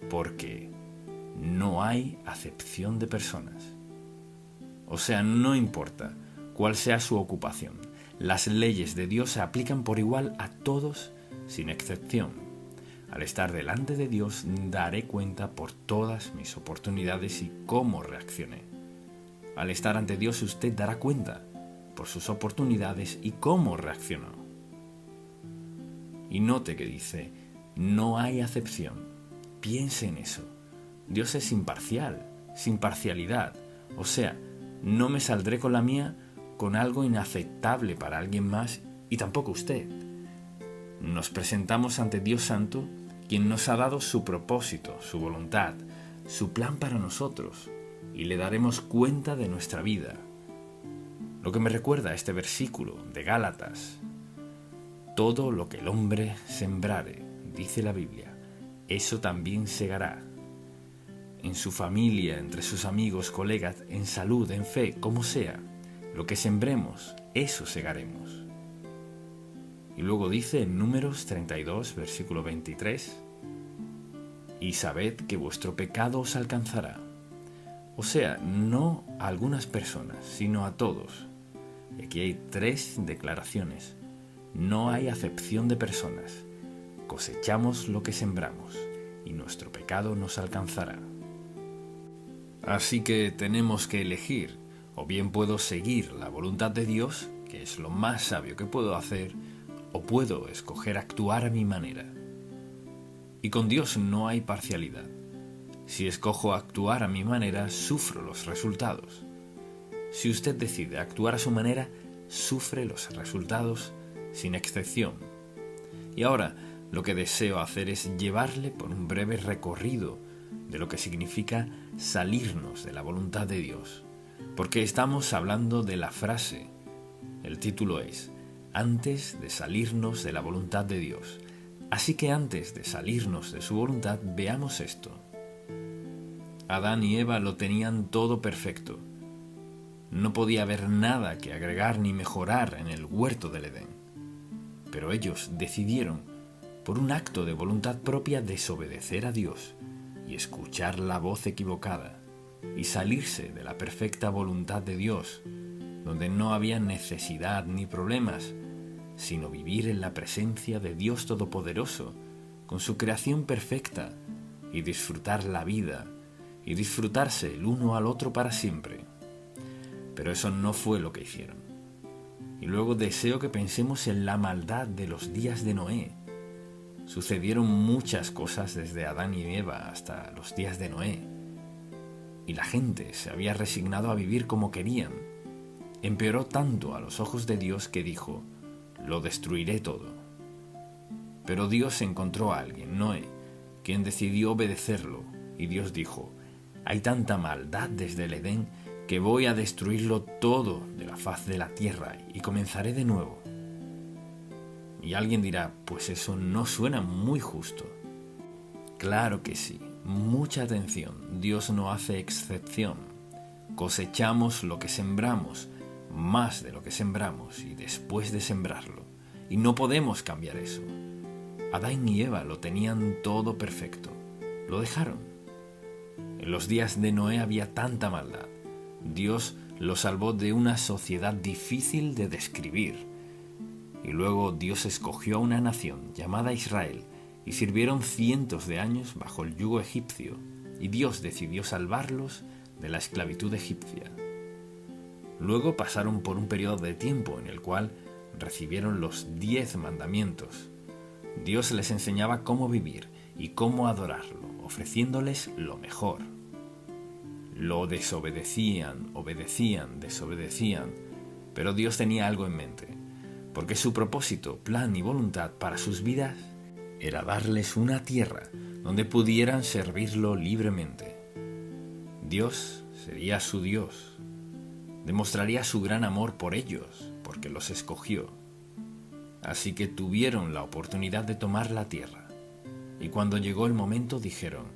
porque no hay acepción de personas. O sea, no importa cuál sea su ocupación, las leyes de Dios se aplican por igual a todos sin excepción. Al estar delante de Dios, daré cuenta por todas mis oportunidades y cómo reaccioné. Al estar ante Dios, usted dará cuenta por sus oportunidades y cómo reaccionó. Y note que dice: no hay acepción. Piense en eso. Dios es imparcial, sin parcialidad. O sea, no me saldré con la mía con algo inaceptable para alguien más y tampoco usted. Nos presentamos ante Dios Santo, quien nos ha dado su propósito, su voluntad, su plan para nosotros, y le daremos cuenta de nuestra vida. Lo que me recuerda a este versículo de Gálatas: todo lo que el hombre sembrare, dice la Biblia, eso también segará. En su familia, entre sus amigos, colegas, en salud, en fe, como sea, lo que sembremos, eso segaremos. Y luego dice en Números 32, versículo 23, y sabed que vuestro pecado os alcanzará. O sea, no a algunas personas, sino a todos. Y aquí hay 3 declaraciones. No hay acepción de personas. Cosechamos lo que sembramos, y nuestro pecado nos alcanzará. Así que tenemos que elegir: o bien puedo seguir la voluntad de Dios, que es lo más sabio que puedo hacer, o puedo escoger actuar a mi manera. Y con Dios no hay parcialidad. Si escojo actuar a mi manera, sufro los resultados. Si usted decide actuar a su manera, sufre los resultados sin excepción. Y ahora, lo que deseo hacer es llevarle por un breve recorrido de lo que significa salirnos de la voluntad de Dios. Porque estamos hablando de la frase. El título es: antes de salirnos de la voluntad de Dios. Así que antes de salirnos de su voluntad, veamos esto. Adán y Eva lo tenían todo perfecto. No podía haber nada que agregar ni mejorar en el huerto del Edén. Pero ellos decidieron, por un acto de voluntad propia, desobedecer a Dios y escuchar la voz equivocada y salirse de la perfecta voluntad de Dios, donde no había necesidad ni problemas, sino vivir en la presencia de Dios Todopoderoso, con su creación perfecta, y disfrutar la vida, y disfrutarse el uno al otro para siempre. Pero eso no fue lo que hicieron. Y luego deseo que pensemos en la maldad de los días de Noé. Sucedieron muchas cosas desde Adán y Eva hasta los días de Noé. Y la gente se había resignado a vivir como querían. Empeoró tanto a los ojos de Dios que dijo: lo destruiré todo. Pero Dios encontró a alguien, Noé, quien decidió obedecerlo, y Dios dijo: hay tanta maldad desde el Edén que voy a destruirlo todo de la faz de la tierra y comenzaré de nuevo. Y alguien dirá: pues eso no suena muy justo. Claro que sí, mucha atención, Dios no hace excepción. Cosechamos lo que sembramos, más de lo que sembramos y después de sembrarlo, y no podemos cambiar eso. Adán y Eva lo tenían todo perfecto, lo dejaron. En los días de Noé había tanta maldad. Dios lo salvó de una sociedad difícil de describir. Y luego Dios escogió a una nación llamada Israel y sirvieron cientos de años bajo el yugo egipcio, y Dios decidió salvarlos de la esclavitud egipcia. Luego pasaron por un periodo de tiempo en el cual recibieron los 10 mandamientos. Dios les enseñaba cómo vivir y cómo adorarlo, ofreciéndoles lo mejor. Lo desobedecían, desobedecían, pero Dios tenía algo en mente, porque su propósito, plan y voluntad para sus vidas era darles una tierra donde pudieran servirlo libremente. Dios sería su Dios, demostraría su gran amor por ellos, porque los escogió. Así que tuvieron la oportunidad de tomar la tierra, y cuando llegó el momento dijeron: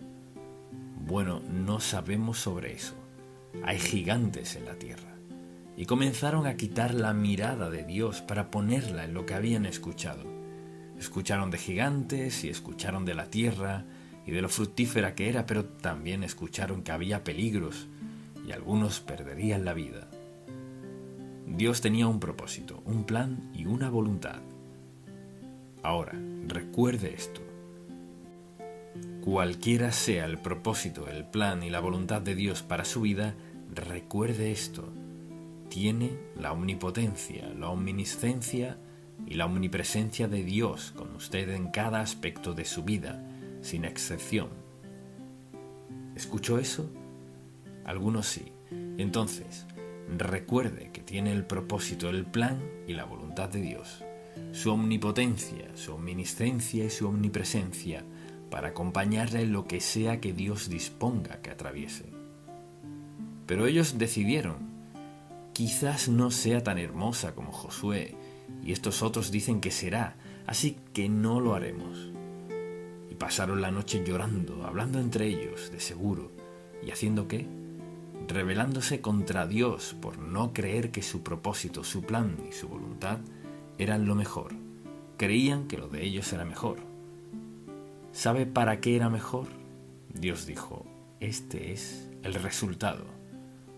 bueno, no sabemos sobre eso, hay gigantes en la tierra. Y comenzaron a quitar la mirada de Dios para ponerla en lo que habían escuchado. Escucharon de gigantes y escucharon de la tierra y de lo fructífera que era, pero también escucharon que había peligros y algunos perderían la vida. Dios tenía un propósito, un plan y una voluntad. Ahora, recuerde esto. Cualquiera sea el propósito, el plan y la voluntad de Dios para su vida, recuerde esto. Tiene la omnipotencia, la omniscencia y la omnipresencia de Dios con usted en cada aspecto de su vida, sin excepción. ¿Escuchó eso? Algunos sí. Entonces, recuerde que tiene el propósito, el plan y la voluntad de Dios, su omnipotencia, su omniscencia y su omnipresencia para acompañarle en lo que sea que Dios disponga que atraviese. Pero ellos decidieron: quizás no sea tan hermosa como Josué, y estos otros dicen que será, así que no lo haremos. Y pasaron la noche llorando, hablando entre ellos, de seguro, ¿y haciendo qué? Rebelándose contra Dios por no creer que su propósito, su plan y su voluntad eran lo mejor. Creían que lo de ellos era mejor. ¿Sabe para qué era mejor? Dios dijo: este es el resultado.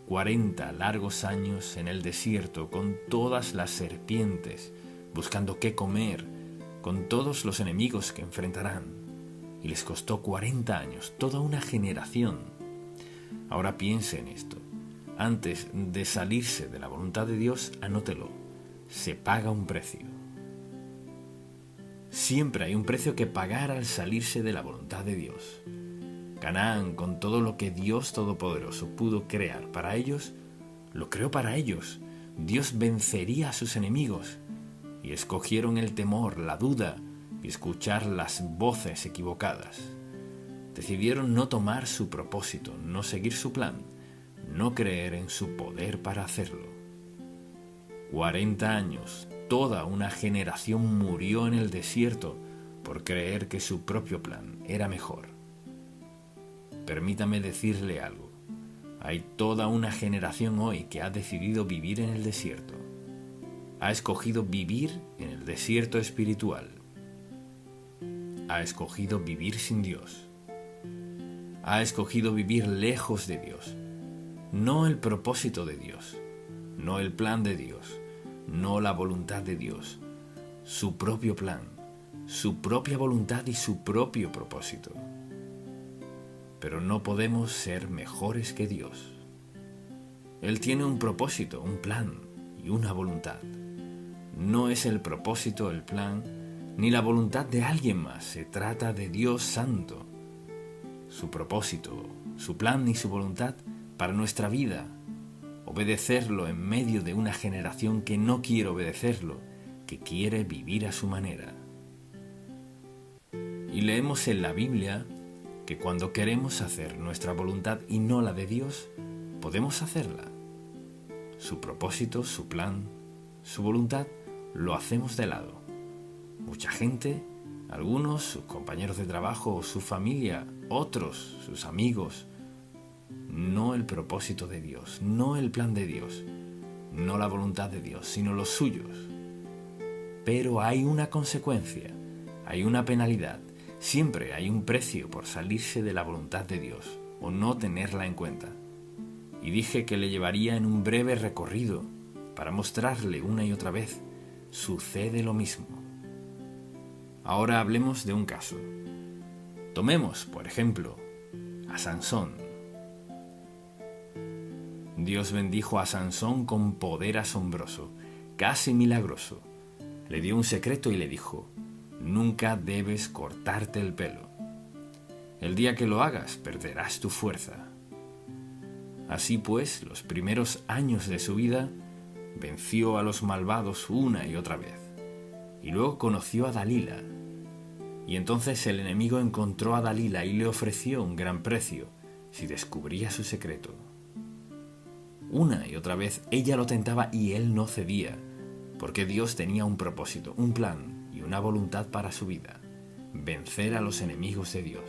40 largos años en el desierto con todas las serpientes, buscando qué comer, con todos los enemigos que enfrentarán. Y les costó 40 años, toda una generación. Ahora piense en esto. Antes de salirse de la voluntad de Dios, anótelo. Se paga un precio. Siempre hay un precio que pagar al salirse de la voluntad de Dios. Canaán, con todo lo que Dios Todopoderoso pudo crear para ellos, lo creó para ellos. Dios vencería a sus enemigos, y escogieron el temor, la duda y escuchar las voces equivocadas. Decidieron no tomar su propósito, no seguir su plan, no creer en su poder para hacerlo. 40 años, toda una generación murió en el desierto por creer que su propio plan era mejor. Permítame decirle algo. Hay toda una generación hoy que ha decidido vivir en el desierto. Ha escogido vivir en el desierto espiritual. Ha escogido vivir sin Dios. Ha escogido vivir lejos de Dios. No el propósito de Dios, no el plan de Dios, no la voluntad de Dios, su propio plan, su propia voluntad y su propio propósito. pero no podemos ser mejores que Dios. Él tiene un propósito, un plan y una voluntad. No es el propósito, el plan, ni la voluntad de alguien más. Se trata de Dios Santo. Su propósito, su plan y su voluntad para nuestra vida. Obedecerlo en medio de una generación que no quiere obedecerlo, que quiere vivir a su manera. Y leemos en la Biblia que cuando queremos hacer nuestra voluntad y no la de Dios, podemos hacerla. Su propósito, su plan, su voluntad, lo hacemos de lado. Mucha gente, algunos, sus compañeros de trabajo, su familia, otros, sus amigos, no el propósito de Dios, no el plan de Dios, no la voluntad de Dios, sino los suyos. Pero hay una consecuencia, hay una penalidad, siempre hay un precio por salirse de la voluntad de Dios o no tenerla en cuenta. Y dije que le llevaría en un breve recorrido para mostrarle una y otra vez, sucede lo mismo. Ahora hablemos de un caso. Tomemos, por ejemplo, a Sansón. Dios bendijo a Sansón con poder asombroso, casi milagroso. Le dio un secreto y le dijo: nunca debes cortarte el pelo. El día que lo hagas, perderás tu fuerza. Así pues, los primeros años de su vida, venció a los malvados una y otra vez. Y luego conoció a Dalila. Y entonces el enemigo encontró a Dalila y le ofreció un gran precio si descubría su secreto. Una y otra vez ella lo tentaba y él no cedía, porque Dios tenía un propósito, un plan y una voluntad para su vida: vencer a los enemigos de Dios.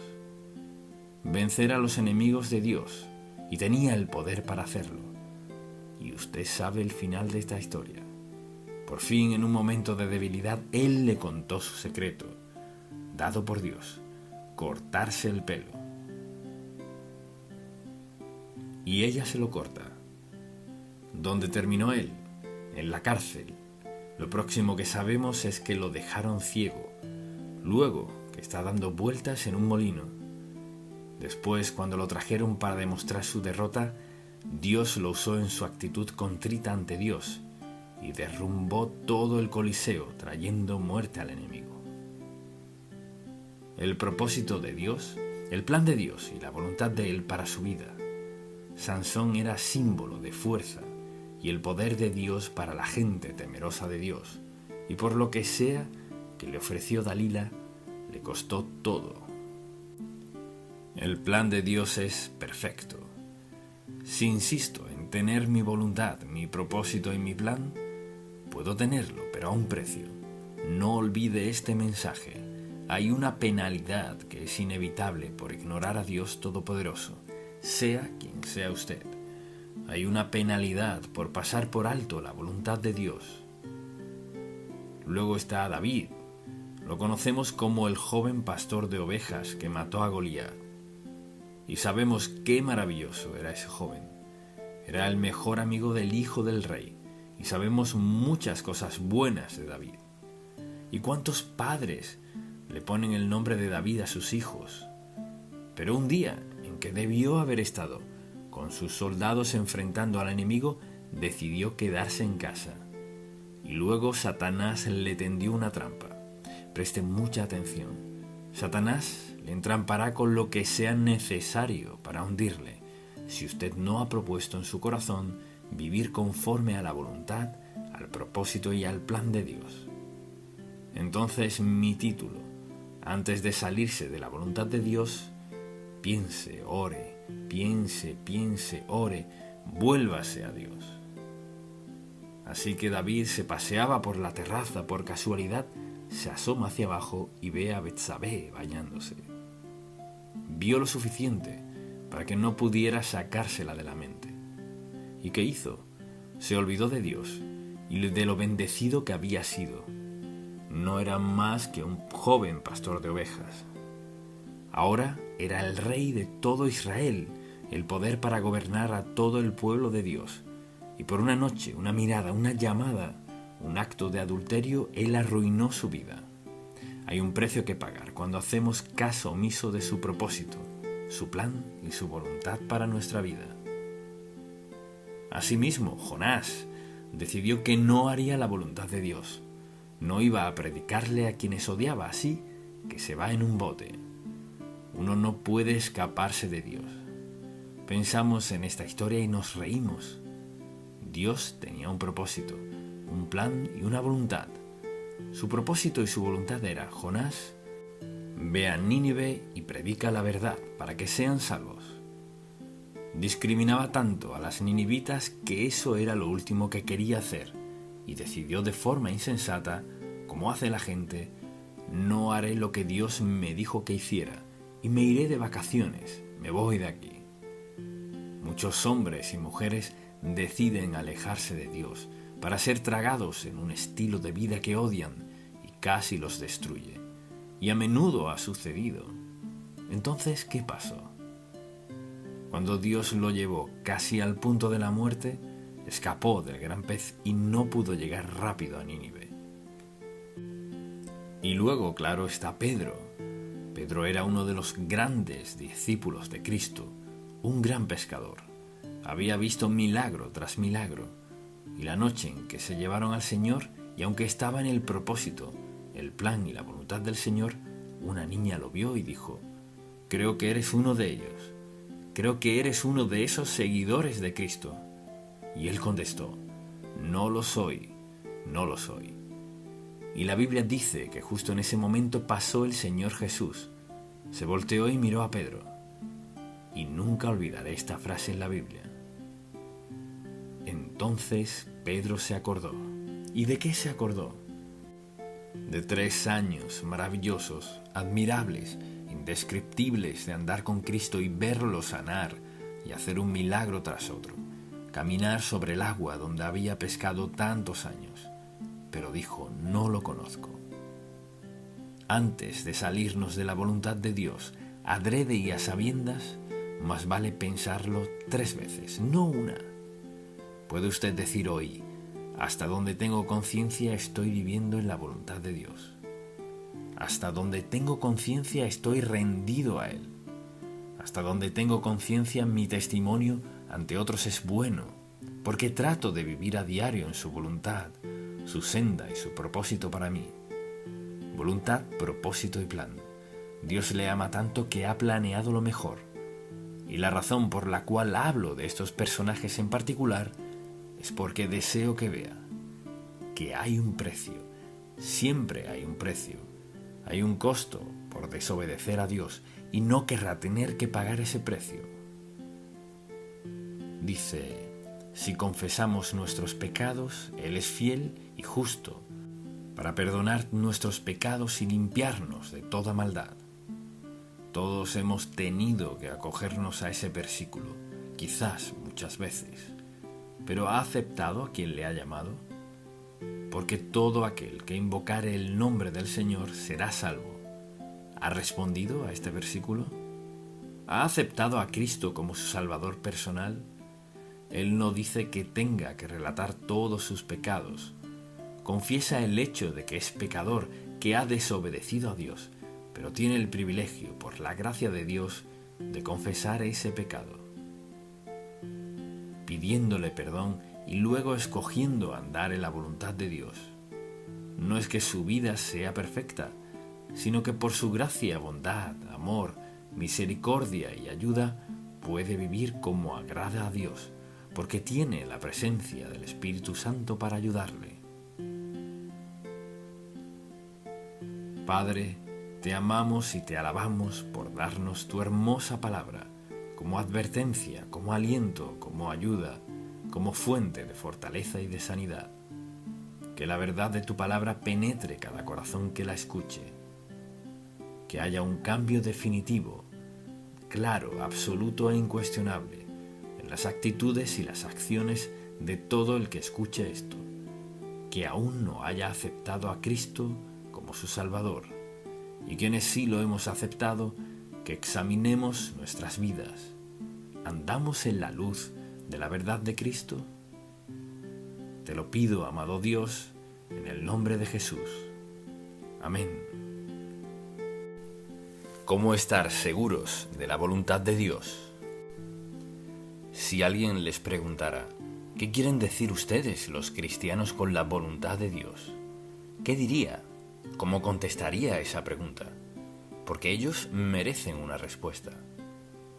Vencer a los enemigos de Dios, y tenía el poder para hacerlo. Y usted sabe el final de esta historia. Por fin, en un momento de debilidad, él le contó su secreto, dado por Dios: cortarse el pelo. Y ella se lo corta. ¿Dónde terminó él? En la cárcel. Lo próximo que sabemos es que lo dejaron ciego. Luego, que está dando vueltas en un molino. Después, cuando lo trajeron para demostrar su derrota, Dios lo usó en su actitud contrita ante Dios y derrumbó todo el Coliseo, trayendo muerte al enemigo. El propósito de Dios, el plan de Dios y la voluntad de Él para su vida. Sansón era símbolo de fuerza y el poder de Dios para la gente temerosa de Dios, y por lo que sea que le ofreció Dalila, le costó todo. El plan de Dios es perfecto. Si insisto en tener mi voluntad, mi propósito y mi plan, puedo tenerlo, pero a un precio. No olvide este mensaje. Hay una penalidad que es inevitable por ignorar a Dios Todopoderoso, sea quien sea usted. Hay una penalidad por pasar por alto la voluntad de Dios. Luego está David. Lo conocemos como el joven pastor de ovejas que mató a Goliat. Y sabemos qué maravilloso era ese joven. Era el mejor amigo del hijo del rey. Y sabemos muchas cosas buenas de David. ¿Y cuántos padres le ponen el nombre de David a sus hijos? Pero un día en que debió haber estado con sus soldados enfrentando al enemigo, decidió quedarse en casa. Y luego Satanás le tendió una trampa. Preste mucha atención. Satanás le entrampará con lo que sea necesario para hundirle, si usted no ha propuesto en su corazón vivir conforme a la voluntad, al propósito y al plan de Dios. Entonces mi título, antes de salirse de la voluntad de Dios, piense, ore, ore, vuélvase a Dios. Así que David se paseaba por la terraza por casualidad, se asoma hacia abajo y ve a Betsabé bañándose. Vio lo suficiente para que no pudiera sacársela de la mente. ¿Y qué hizo? Se olvidó de Dios y de lo bendecido que había sido. No era más que un joven pastor de ovejas. Ahora era el rey de todo Israel, el poder para gobernar a todo el pueblo de Dios. Y por una noche, una mirada, una llamada, un acto de adulterio, él arruinó su vida. Hay un precio que pagar cuando hacemos caso omiso de su propósito. su plan y su voluntad para nuestra vida. Asimismo, Jonás decidió que no haría la voluntad de Dios. No iba a predicarle a quienes odiaba, así que se va en un bote. Uno no puede escaparse de Dios. Pensamos en esta historia y nos reímos. Dios tenía un propósito, un plan y una voluntad. Su propósito y su voluntad era: Jonás, ve a Nínive y predica la verdad para que sean salvos. Discriminaba tanto a las ninivitas que eso era lo último que quería hacer, y decidió de forma insensata, como hace la gente: no haré lo que Dios me dijo que hiciera, y me iré de vacaciones, me voy de aquí. Muchos hombres y mujeres deciden alejarse de Dios para ser tragados en un estilo de vida que odian y casi los destruye. Y a menudo ha sucedido. Entonces, ¿qué pasó? Cuando Dios lo llevó casi al punto de la muerte, escapó del gran pez y no pudo llegar rápido a Nínive. Y luego, claro, está Pedro. Pedro era uno de los grandes discípulos de Cristo, un gran pescador. Había visto milagro tras milagro. Y la noche en que se llevaron al Señor, y aunque estaba en el propósito, el plan y la voluntad del Señor, una niña lo vio y dijo: creo que eres uno de ellos. Creo que eres uno de esos seguidores de Cristo. Y él contestó: no lo soy, no lo soy. Y la Biblia dice que justo en ese momento pasó el Señor Jesús. Se volteó y miró a Pedro. Y nunca olvidaré esta frase en la Biblia. Entonces Pedro se acordó. ¿Y de qué se acordó? De 3 años maravillosos, admirables, indescriptibles de andar con Cristo y verlo sanar y hacer un milagro tras otro, caminar sobre el agua donde había pescado tantos años. Pero dijo: no lo conozco. Antes de salirnos de la voluntad de Dios, adrede y a sabiendas, más vale pensarlo 3 veces, no una. Puede usted decir hoy: hasta donde tengo conciencia estoy viviendo en la voluntad de Dios. Hasta donde tengo conciencia estoy rendido a Él. Hasta donde tengo conciencia mi testimonio ante otros es bueno, porque trato de vivir a diario en su voluntad, su senda y su propósito para mí. Voluntad, propósito y plan. Dios le ama tanto que ha planeado lo mejor. Y la razón por la cual hablo de estos personajes en particular es porque deseo que vea que hay un precio, siempre hay un precio, hay un costo por desobedecer a Dios y no querrá tener que pagar ese precio. Dice: si confesamos nuestros pecados, Él es fiel y justo para perdonar nuestros pecados y limpiarnos de toda maldad. Todos hemos tenido que acogernos a ese versículo, quizás muchas veces. ¿Pero ha aceptado a quien le ha llamado? Porque todo aquel que invocare el nombre del Señor será salvo. ¿Ha respondido a este versículo? ¿Ha aceptado a Cristo como su Salvador personal? Él no dice que tenga que relatar todos sus pecados. Confiesa el hecho de que es pecador, que ha desobedecido a Dios, pero tiene el privilegio, por la gracia de Dios, de confesar ese pecado, pidiéndole perdón y luego escogiendo andar en la voluntad de Dios. No es que su vida sea perfecta, sino que por su gracia, bondad, amor, misericordia y ayuda puede vivir como agrada a Dios, porque tiene la presencia del Espíritu Santo para ayudarle. Padre, te amamos y te alabamos por darnos tu hermosa palabra, como advertencia, como aliento, como ayuda, como fuente de fortaleza y de sanidad. Que la verdad de tu palabra penetre cada corazón que la escuche. Que haya un cambio definitivo, claro, absoluto e incuestionable, en las actitudes y las acciones de todo el que escuche esto, que aún no haya aceptado a Cristo como su Salvador, y quienes sí lo hemos aceptado, que examinemos nuestras vidas. ¿Andamos en la luz de la verdad de Cristo? Te lo pido, amado Dios, en el nombre de Jesús. Amén. ¿Cómo estar seguros de la voluntad de Dios? Si alguien les preguntara, ¿qué quieren decir ustedes, los cristianos, con la voluntad de Dios? ¿Qué diría? ¿Cómo contestaría esa pregunta? Porque ellos merecen una respuesta.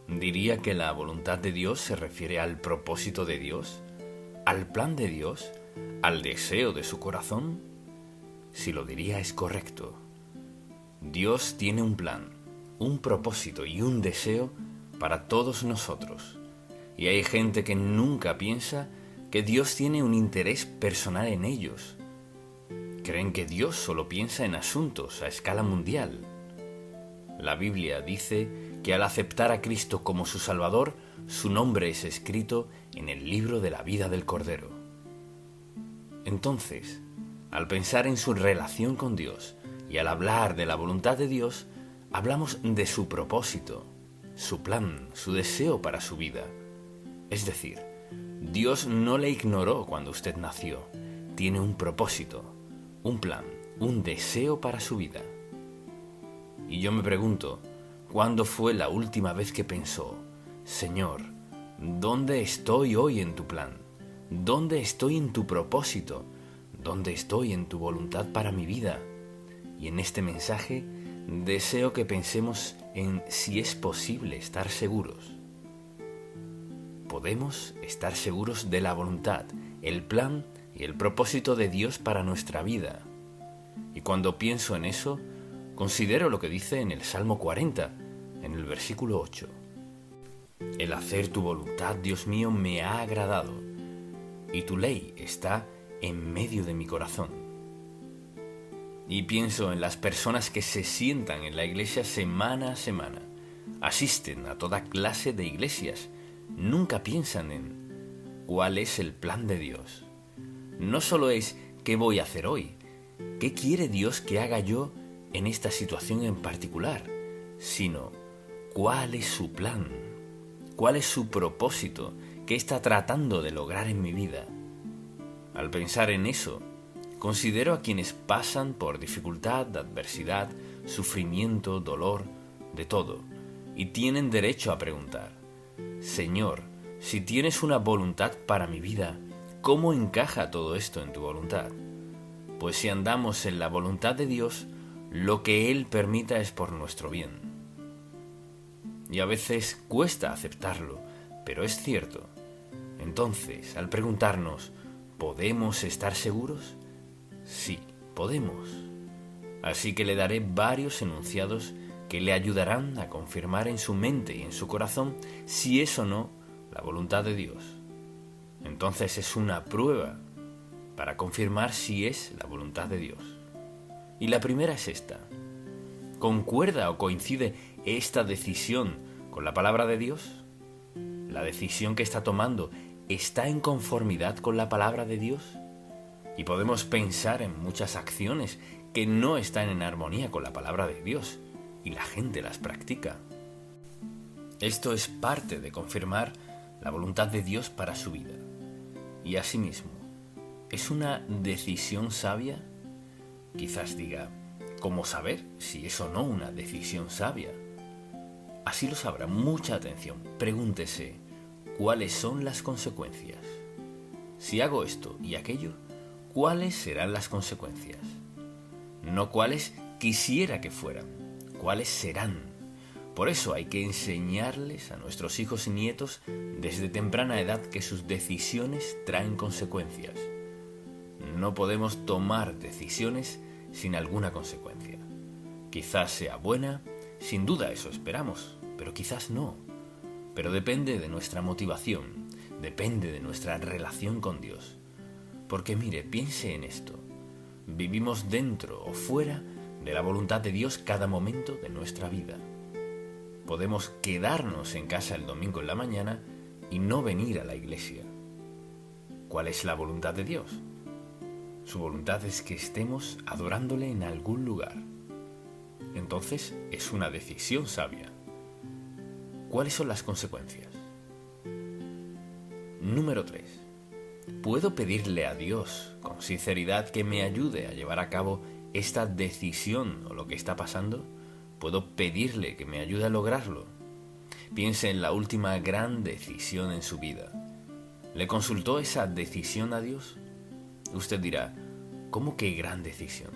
¿Diría que la voluntad de Dios se refiere al propósito de Dios? ¿Al plan de Dios? ¿Al deseo de su corazón? Si lo diría es correcto. Dios tiene un plan, un propósito y un deseo para todos nosotros. Y hay gente que nunca piensa que Dios tiene un interés personal en ellos. Creen que Dios solo piensa en asuntos a escala mundial. La Biblia dice que al aceptar a Cristo como su Salvador, su nombre es escrito en el libro de la vida del Cordero. Entonces, al pensar en su relación con Dios y al hablar de la voluntad de Dios, hablamos de su propósito, su plan, su deseo para su vida. Es decir, Dios no le ignoró cuando usted nació. Tiene un propósito, un plan, un deseo para su vida. Y yo me pregunto, ¿cuándo fue la última vez que pensó, Señor, ¿dónde estoy hoy en tu plan? ¿Dónde estoy en tu propósito? ¿Dónde estoy en tu voluntad para mi vida? Y en este mensaje deseo que pensemos en si es posible estar seguros. Podemos estar seguros de la voluntad, el plan y el propósito de Dios para nuestra vida. Y cuando pienso en eso, considero lo que dice en el Salmo 40, en el versículo 8. El hacer tu voluntad, Dios mío, me ha agradado, y tu ley está en medio de mi corazón. Y pienso en las personas que se sientan en la iglesia semana a semana, asisten a toda clase de iglesias, nunca piensan en cuál es el plan de Dios. No solo es qué voy a hacer hoy, qué quiere Dios que haga yo en esta situación en particular, sino cuál es su plan, cuál es su propósito, qué está tratando de lograr en mi vida. Al pensar en eso, considero a quienes pasan por dificultad, adversidad, sufrimiento, dolor, de todo, y tienen derecho a preguntar, Señor, si tienes una voluntad para mi vida, ¿cómo encaja todo esto en tu voluntad? Pues si andamos en la voluntad de Dios, lo que Él permita es por nuestro bien. Y a veces cuesta aceptarlo, pero es cierto. Entonces, al preguntarnos, ¿podemos estar seguros? Sí, podemos. Así que le daré varios enunciados que le ayudarán a confirmar en su mente y en su corazón si es o no la voluntad de Dios. Entonces es una prueba para confirmar si es la voluntad de Dios. Y la primera es esta. ¿Concuerda o coincide esta decisión con la palabra de Dios? ¿La decisión que está tomando está en conformidad con la palabra de Dios? Y podemos pensar en muchas acciones que no están en armonía con la palabra de Dios, y la gente las practica. Esto es parte de confirmar la voluntad de Dios para su vida. Y asimismo, ¿es una decisión sabia? Quizás diga, ¿cómo saber si es o no una decisión sabia? Así lo sabrá. Mucha atención. Pregúntese, ¿cuáles son las consecuencias? Si hago esto y aquello, ¿cuáles serán las consecuencias? No cuáles quisiera que fueran, cuáles serán. Por eso hay que enseñarles a nuestros hijos y nietos desde temprana edad que sus decisiones traen consecuencias. No podemos tomar decisiones sin alguna consecuencia. Quizás sea buena, sin duda eso esperamos, pero quizás no. Pero depende de nuestra motivación, depende de nuestra relación con Dios. Porque mire, piense en esto. Vivimos dentro o fuera de la voluntad de Dios cada momento de nuestra vida. Podemos quedarnos en casa el domingo en la mañana y no venir a la iglesia. ¿Cuál es la voluntad de Dios? Su voluntad es que estemos adorándole en algún lugar. Entonces es una decisión sabia. ¿Cuáles son las consecuencias? Número 3. ¿Puedo pedirle a Dios con sinceridad que me ayude a llevar a cabo esta decisión o lo que está pasando? ¿Puedo pedirle que me ayude a lograrlo? Piense en la última gran decisión en su vida. ¿Le consultó esa decisión a Dios? Usted dirá, ¿cómo que gran decisión?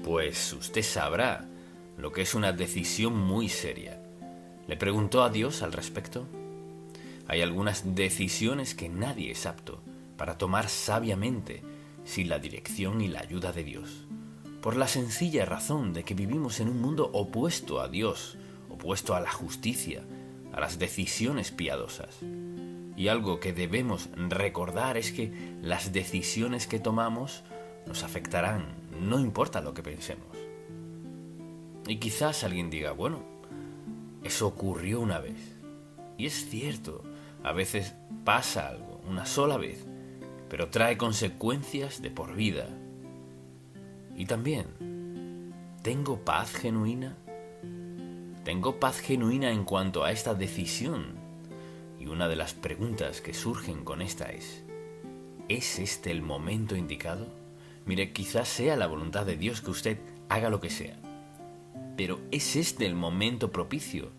Pues usted sabrá lo que es una decisión muy seria. ¿Le preguntó a Dios al respecto? Hay algunas decisiones que nadie es apto para tomar sabiamente sin la dirección y la ayuda de Dios, por la sencilla razón de que vivimos en un mundo opuesto a Dios, opuesto a la justicia, a las decisiones piadosas. Y algo que debemos recordar es que las decisiones que tomamos nos afectarán, no importa lo que pensemos. Y quizás alguien diga, bueno, eso ocurrió una vez. Y es cierto, a veces pasa algo, una sola vez, pero trae consecuencias de por vida. Y también, ¿tengo paz genuina? ¿Tengo paz genuina en cuanto a esta decisión? Y una de las preguntas que surgen con esta ¿es este el momento indicado? Mire, quizás sea la voluntad de Dios que usted haga lo que sea, pero ¿es este el momento propicio?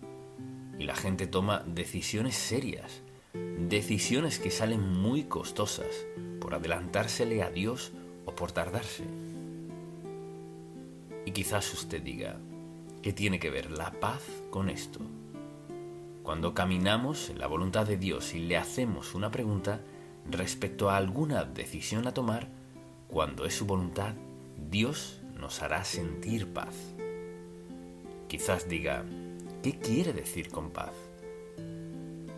Y la gente toma decisiones serias, decisiones que salen muy costosas por adelantársele a Dios o por tardarse. Y quizás usted diga, ¿qué tiene que ver la paz con esto? Cuando caminamos en la voluntad de Dios y le hacemos una pregunta respecto a alguna decisión a tomar, cuando es su voluntad, Dios nos hará sentir paz. Quizás diga, ¿qué quiere decir con paz?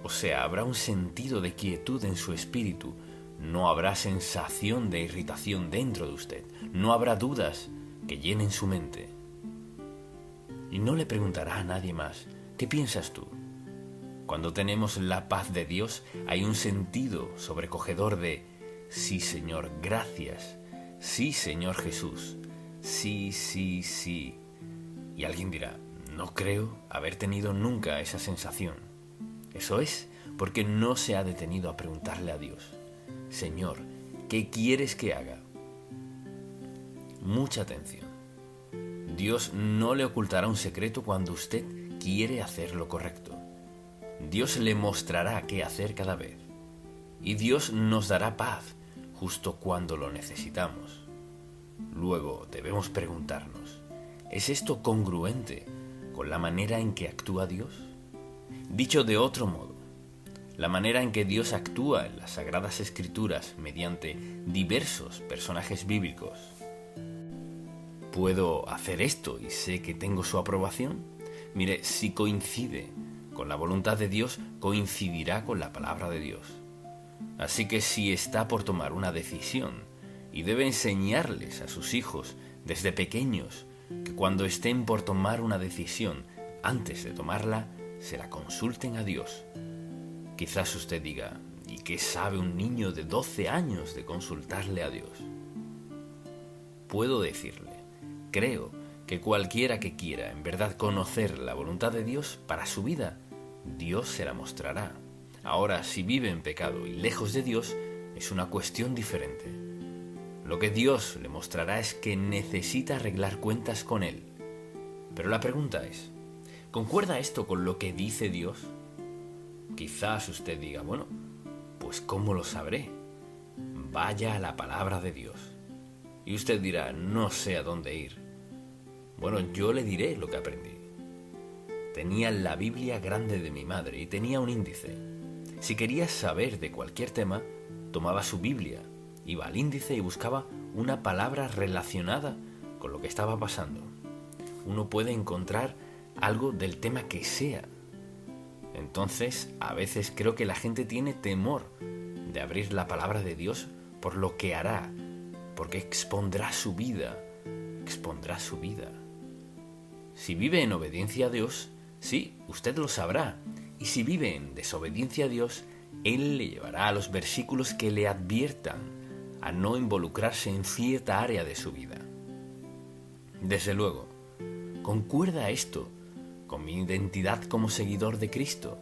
O sea, habrá un sentido de quietud en su espíritu, no habrá sensación de irritación dentro de usted, no habrá dudas que llenen su mente. Y no le preguntará a nadie más, ¿qué piensas tú? Cuando tenemos la paz de Dios, hay un sentido sobrecogedor de, sí Señor, gracias, sí Señor Jesús, sí, sí, sí. Y alguien dirá, no creo haber tenido nunca esa sensación. Eso es porque no se ha detenido a preguntarle a Dios, Señor, ¿qué quieres que haga? Mucha atención. Dios no le ocultará un secreto cuando usted quiere hacer lo correcto. Dios le mostrará qué hacer cada vez. Y Dios nos dará paz justo cuando lo necesitamos. Luego debemos preguntarnos, ¿es esto congruente con la manera en que actúa Dios? Dicho de otro modo, la manera en que Dios actúa en las Sagradas Escrituras mediante diversos personajes bíblicos. ¿Puedo hacer esto y sé que tengo su aprobación? Mire, si coincide con la voluntad de Dios, coincidirá con la palabra de Dios. Así que si está por tomar una decisión y debe enseñarles a sus hijos desde pequeños que cuando estén por tomar una decisión, antes de tomarla, se la consulten a Dios. Quizás usted diga, ¿y qué sabe un niño de 12 años de consultarle a Dios? Puedo decirle, creo que cualquiera que quiera en verdad conocer la voluntad de Dios para su vida, Dios se la mostrará. Ahora, si vive en pecado y lejos de Dios, es una cuestión diferente. Lo que Dios le mostrará es que necesita arreglar cuentas con Él. Pero la pregunta es, ¿concuerda esto con lo que dice Dios? Quizás usted diga, bueno, pues ¿cómo lo sabré? Vaya a la palabra de Dios. Y usted dirá, no sé a dónde ir. Bueno, yo le diré lo que aprendí. Tenía la Biblia grande de mi madre y tenía un índice. Si quería saber de cualquier tema, tomaba su Biblia, iba al índice y buscaba una palabra relacionada con lo que estaba pasando. Uno puede encontrar algo del tema que sea. Entonces, a veces creo que la gente tiene temor de abrir la palabra de Dios por lo que hará, porque expondrá su vida. Si vive en obediencia a Dios, sí, usted lo sabrá. Y si vive en desobediencia a Dios, Él le llevará a los versículos que le adviertan a no involucrarse en cierta área de su vida. Desde luego, ¿concuerda esto con mi identidad como seguidor de Cristo?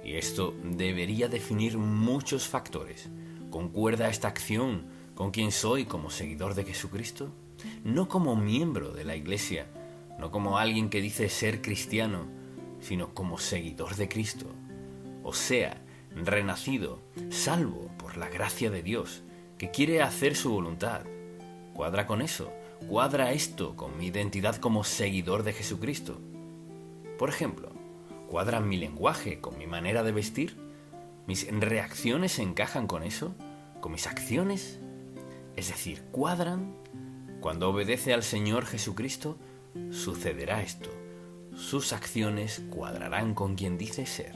Y esto debería definir muchos factores. ¿Concuerda esta acción con quién soy como seguidor de Jesucristo? No como miembro de la Iglesia, no como alguien que dice ser cristiano, sino como seguidor de Cristo, o sea, renacido, salvo por la gracia de Dios, que quiere hacer su voluntad. ¿Cuadra con eso? ¿Cuadra esto con mi identidad como seguidor de Jesucristo? Por ejemplo, ¿cuadra mi lenguaje con mi manera de vestir? ¿Mis reacciones encajan con eso? ¿Con mis acciones? Es decir, ¿cuadran? Cuando obedece al Señor Jesucristo, sucederá esto. Sus acciones cuadrarán con quien dice ser.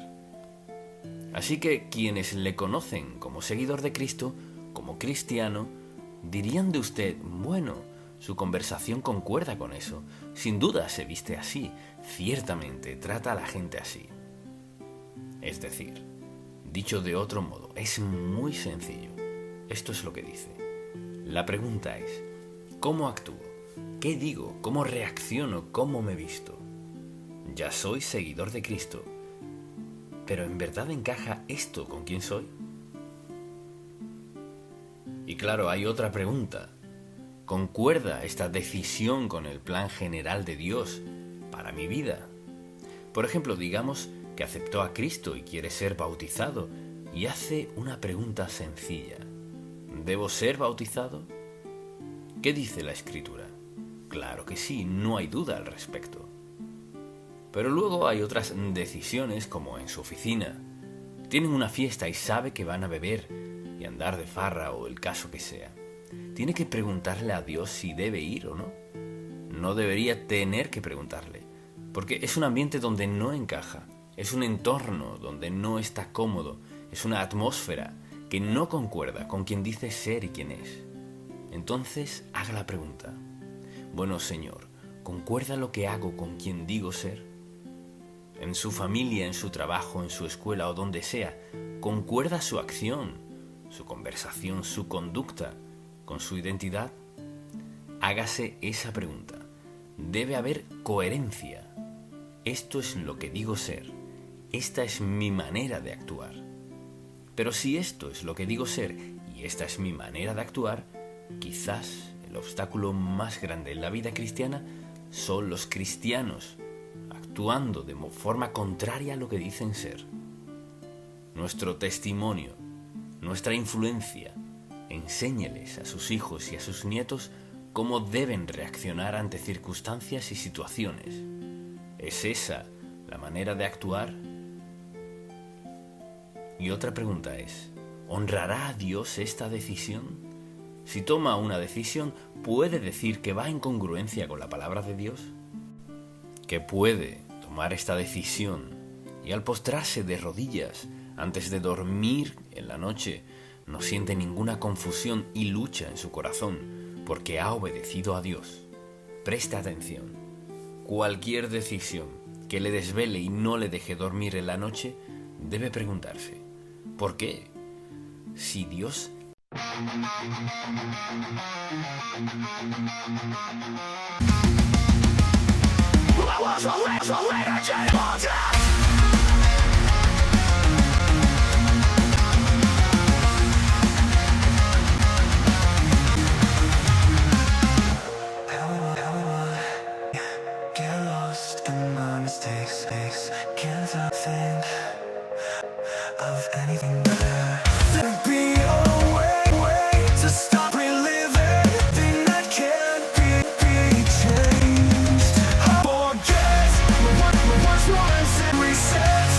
Así que quienes le conocen como seguidor de Cristo, como cristiano, dirían de usted, bueno, su conversación concuerda con eso. Sin duda se viste así, ciertamente trata a la gente así. Es decir, dicho de otro modo, es muy sencillo. Esto es lo que dice. La pregunta es, ¿cómo actúo? ¿Qué digo? ¿Cómo reacciono? ¿Cómo me visto? Ya soy seguidor de Cristo, pero ¿en verdad encaja esto con quién soy? Y claro, hay otra pregunta. ¿Concuerda esta decisión con el plan general de Dios para mi vida? Por ejemplo, digamos que aceptó a Cristo y quiere ser bautizado y hace una pregunta sencilla. ¿Debo ser bautizado? ¿Qué dice la Escritura? Claro que sí, no hay duda al respecto. Pero luego hay otras decisiones, como en su oficina. Tienen una fiesta y sabe que van a beber y andar de farra o el caso que sea. Tiene que preguntarle a Dios si debe ir o no. No debería tener que preguntarle, porque es un ambiente donde no encaja, es un entorno donde no está cómodo, es una atmósfera que no concuerda con quien dice ser y quién es. Entonces haga la pregunta. Bueno, Señor, ¿concuerda lo que hago con quien digo ser? En su familia, en su trabajo, en su escuela o donde sea, ¿concuerda su acción, su conversación, su conducta con su identidad? Hágase esa pregunta. Debe haber coherencia. Esto es lo que digo ser. Esta es mi manera de actuar. Pero si esto es lo que digo ser y esta es mi manera de actuar, quizás el obstáculo más grande en la vida cristiana son los cristianos actuando de forma contraria a lo que dicen ser. Nuestro testimonio, nuestra influencia, enséñeles a sus hijos y a sus nietos cómo deben reaccionar ante circunstancias y situaciones. ¿Es esa la manera de actuar? Y otra pregunta es, ¿honrará a Dios esta decisión? Si toma una decisión, ¿puede decir que va en congruencia con la palabra de Dios? ¿Que puede tomar esta decisión y al postrarse de rodillas antes de dormir en la noche no siente ninguna confusión y lucha en su corazón porque ha obedecido a Dios? Preste atención. Cualquier decisión que le desvele y no le deje dormir en la noche, debe preguntarse, ¿por qué? Si Dios... Of anything better. There'd be a way to stop reliving thing that can't be changed. Forget what was once and reset.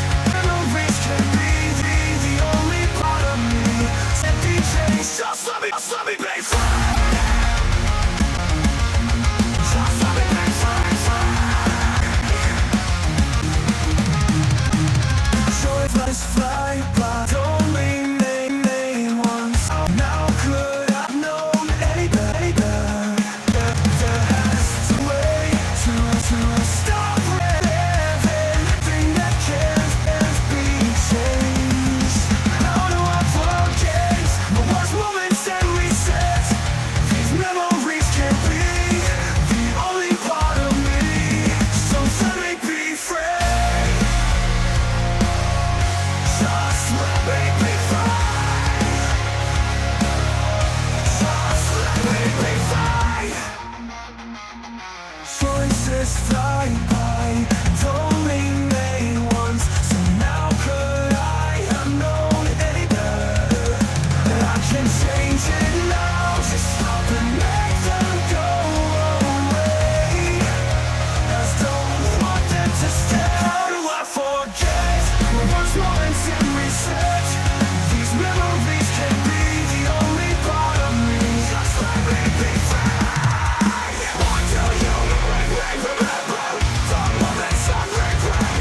by. Told me made once, so now could I have known any better? That I can change it now, just stop and make them go away. I don't want them to stay. How do I forget what was once in research? These memories can be the only part of me. Just let me be free. What do you remember? The moments I regret.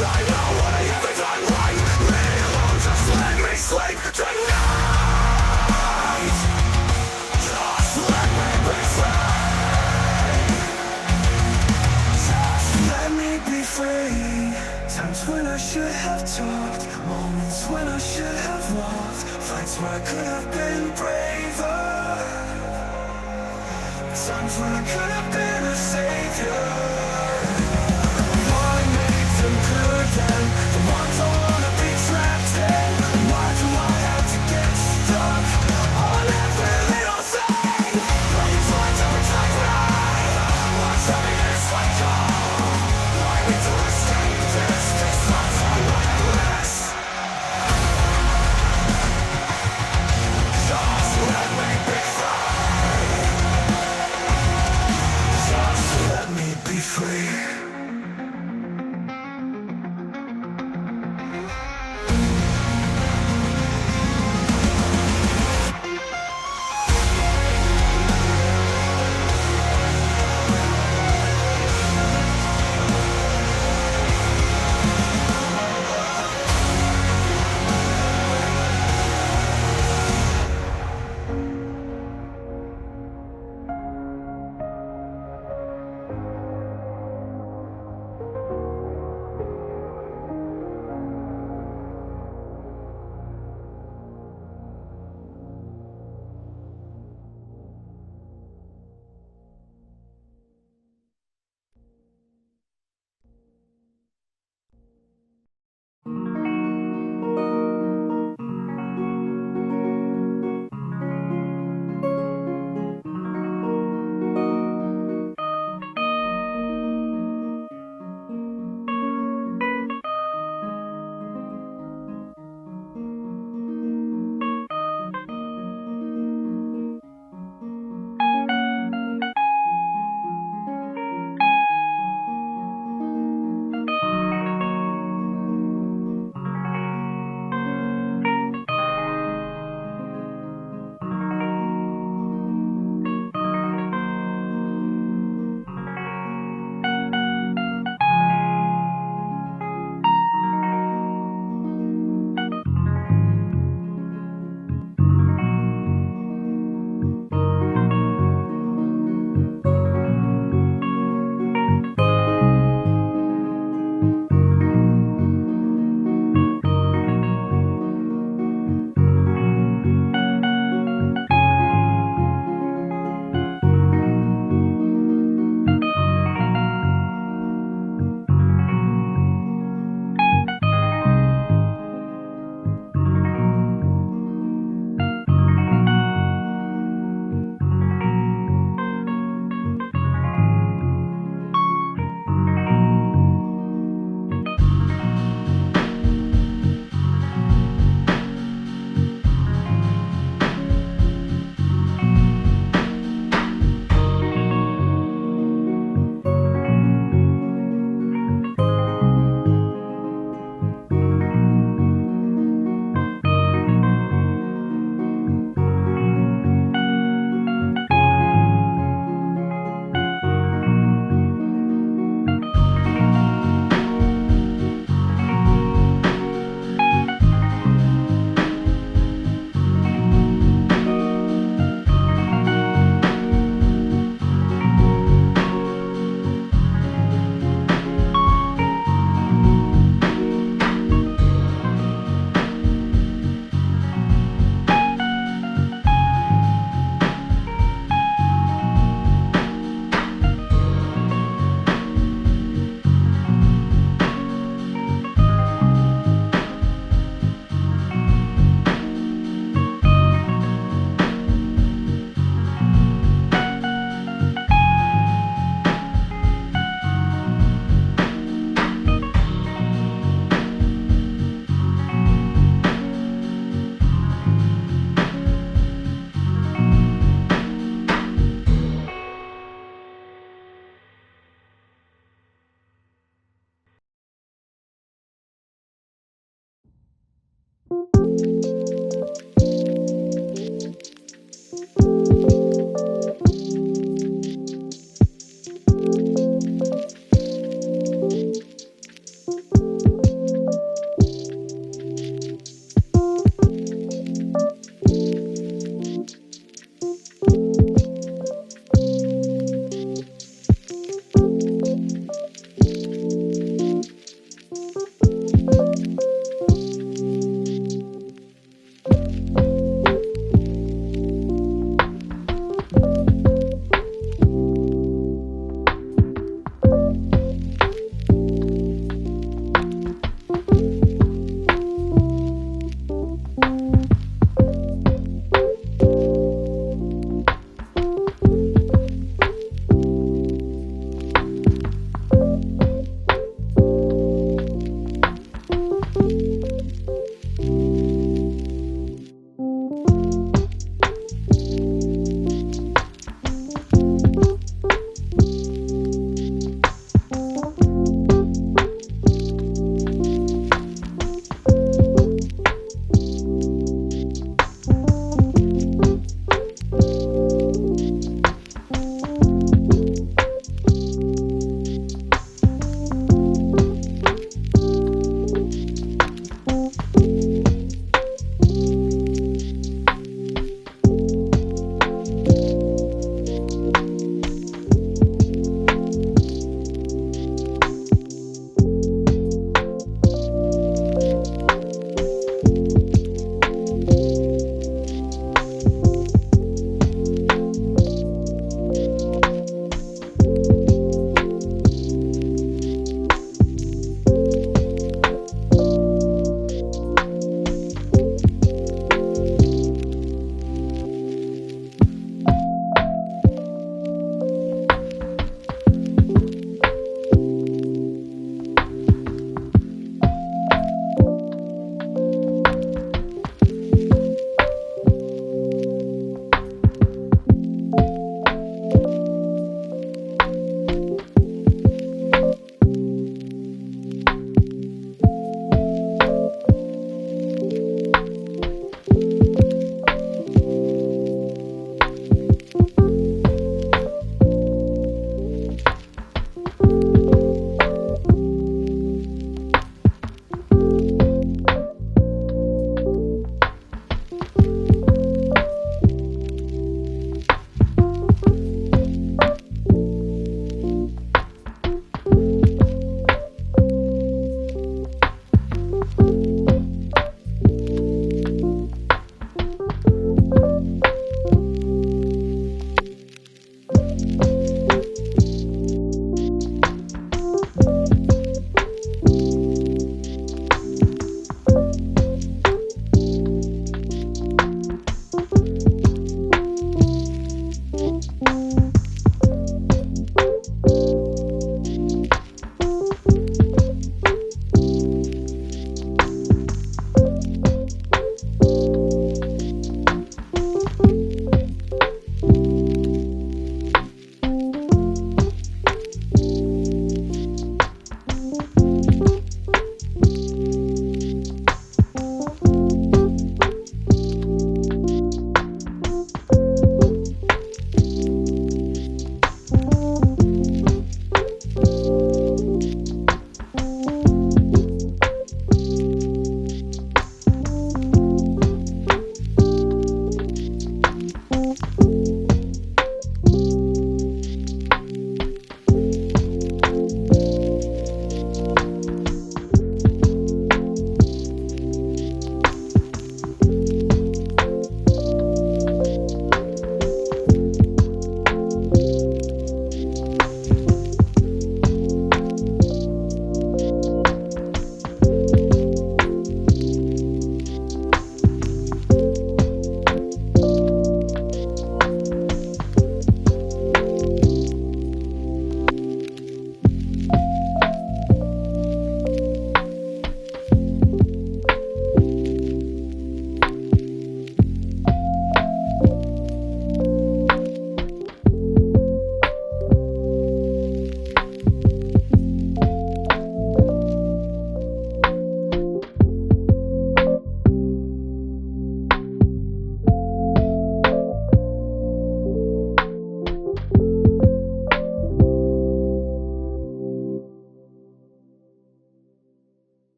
I know what I haven't done right. Leave me alone, just let me sleep tonight. Just let me be free. Just let me be free. Times when I should have talked, moments when I should have walked, fights where I could have been braver, times when I could have been a savior.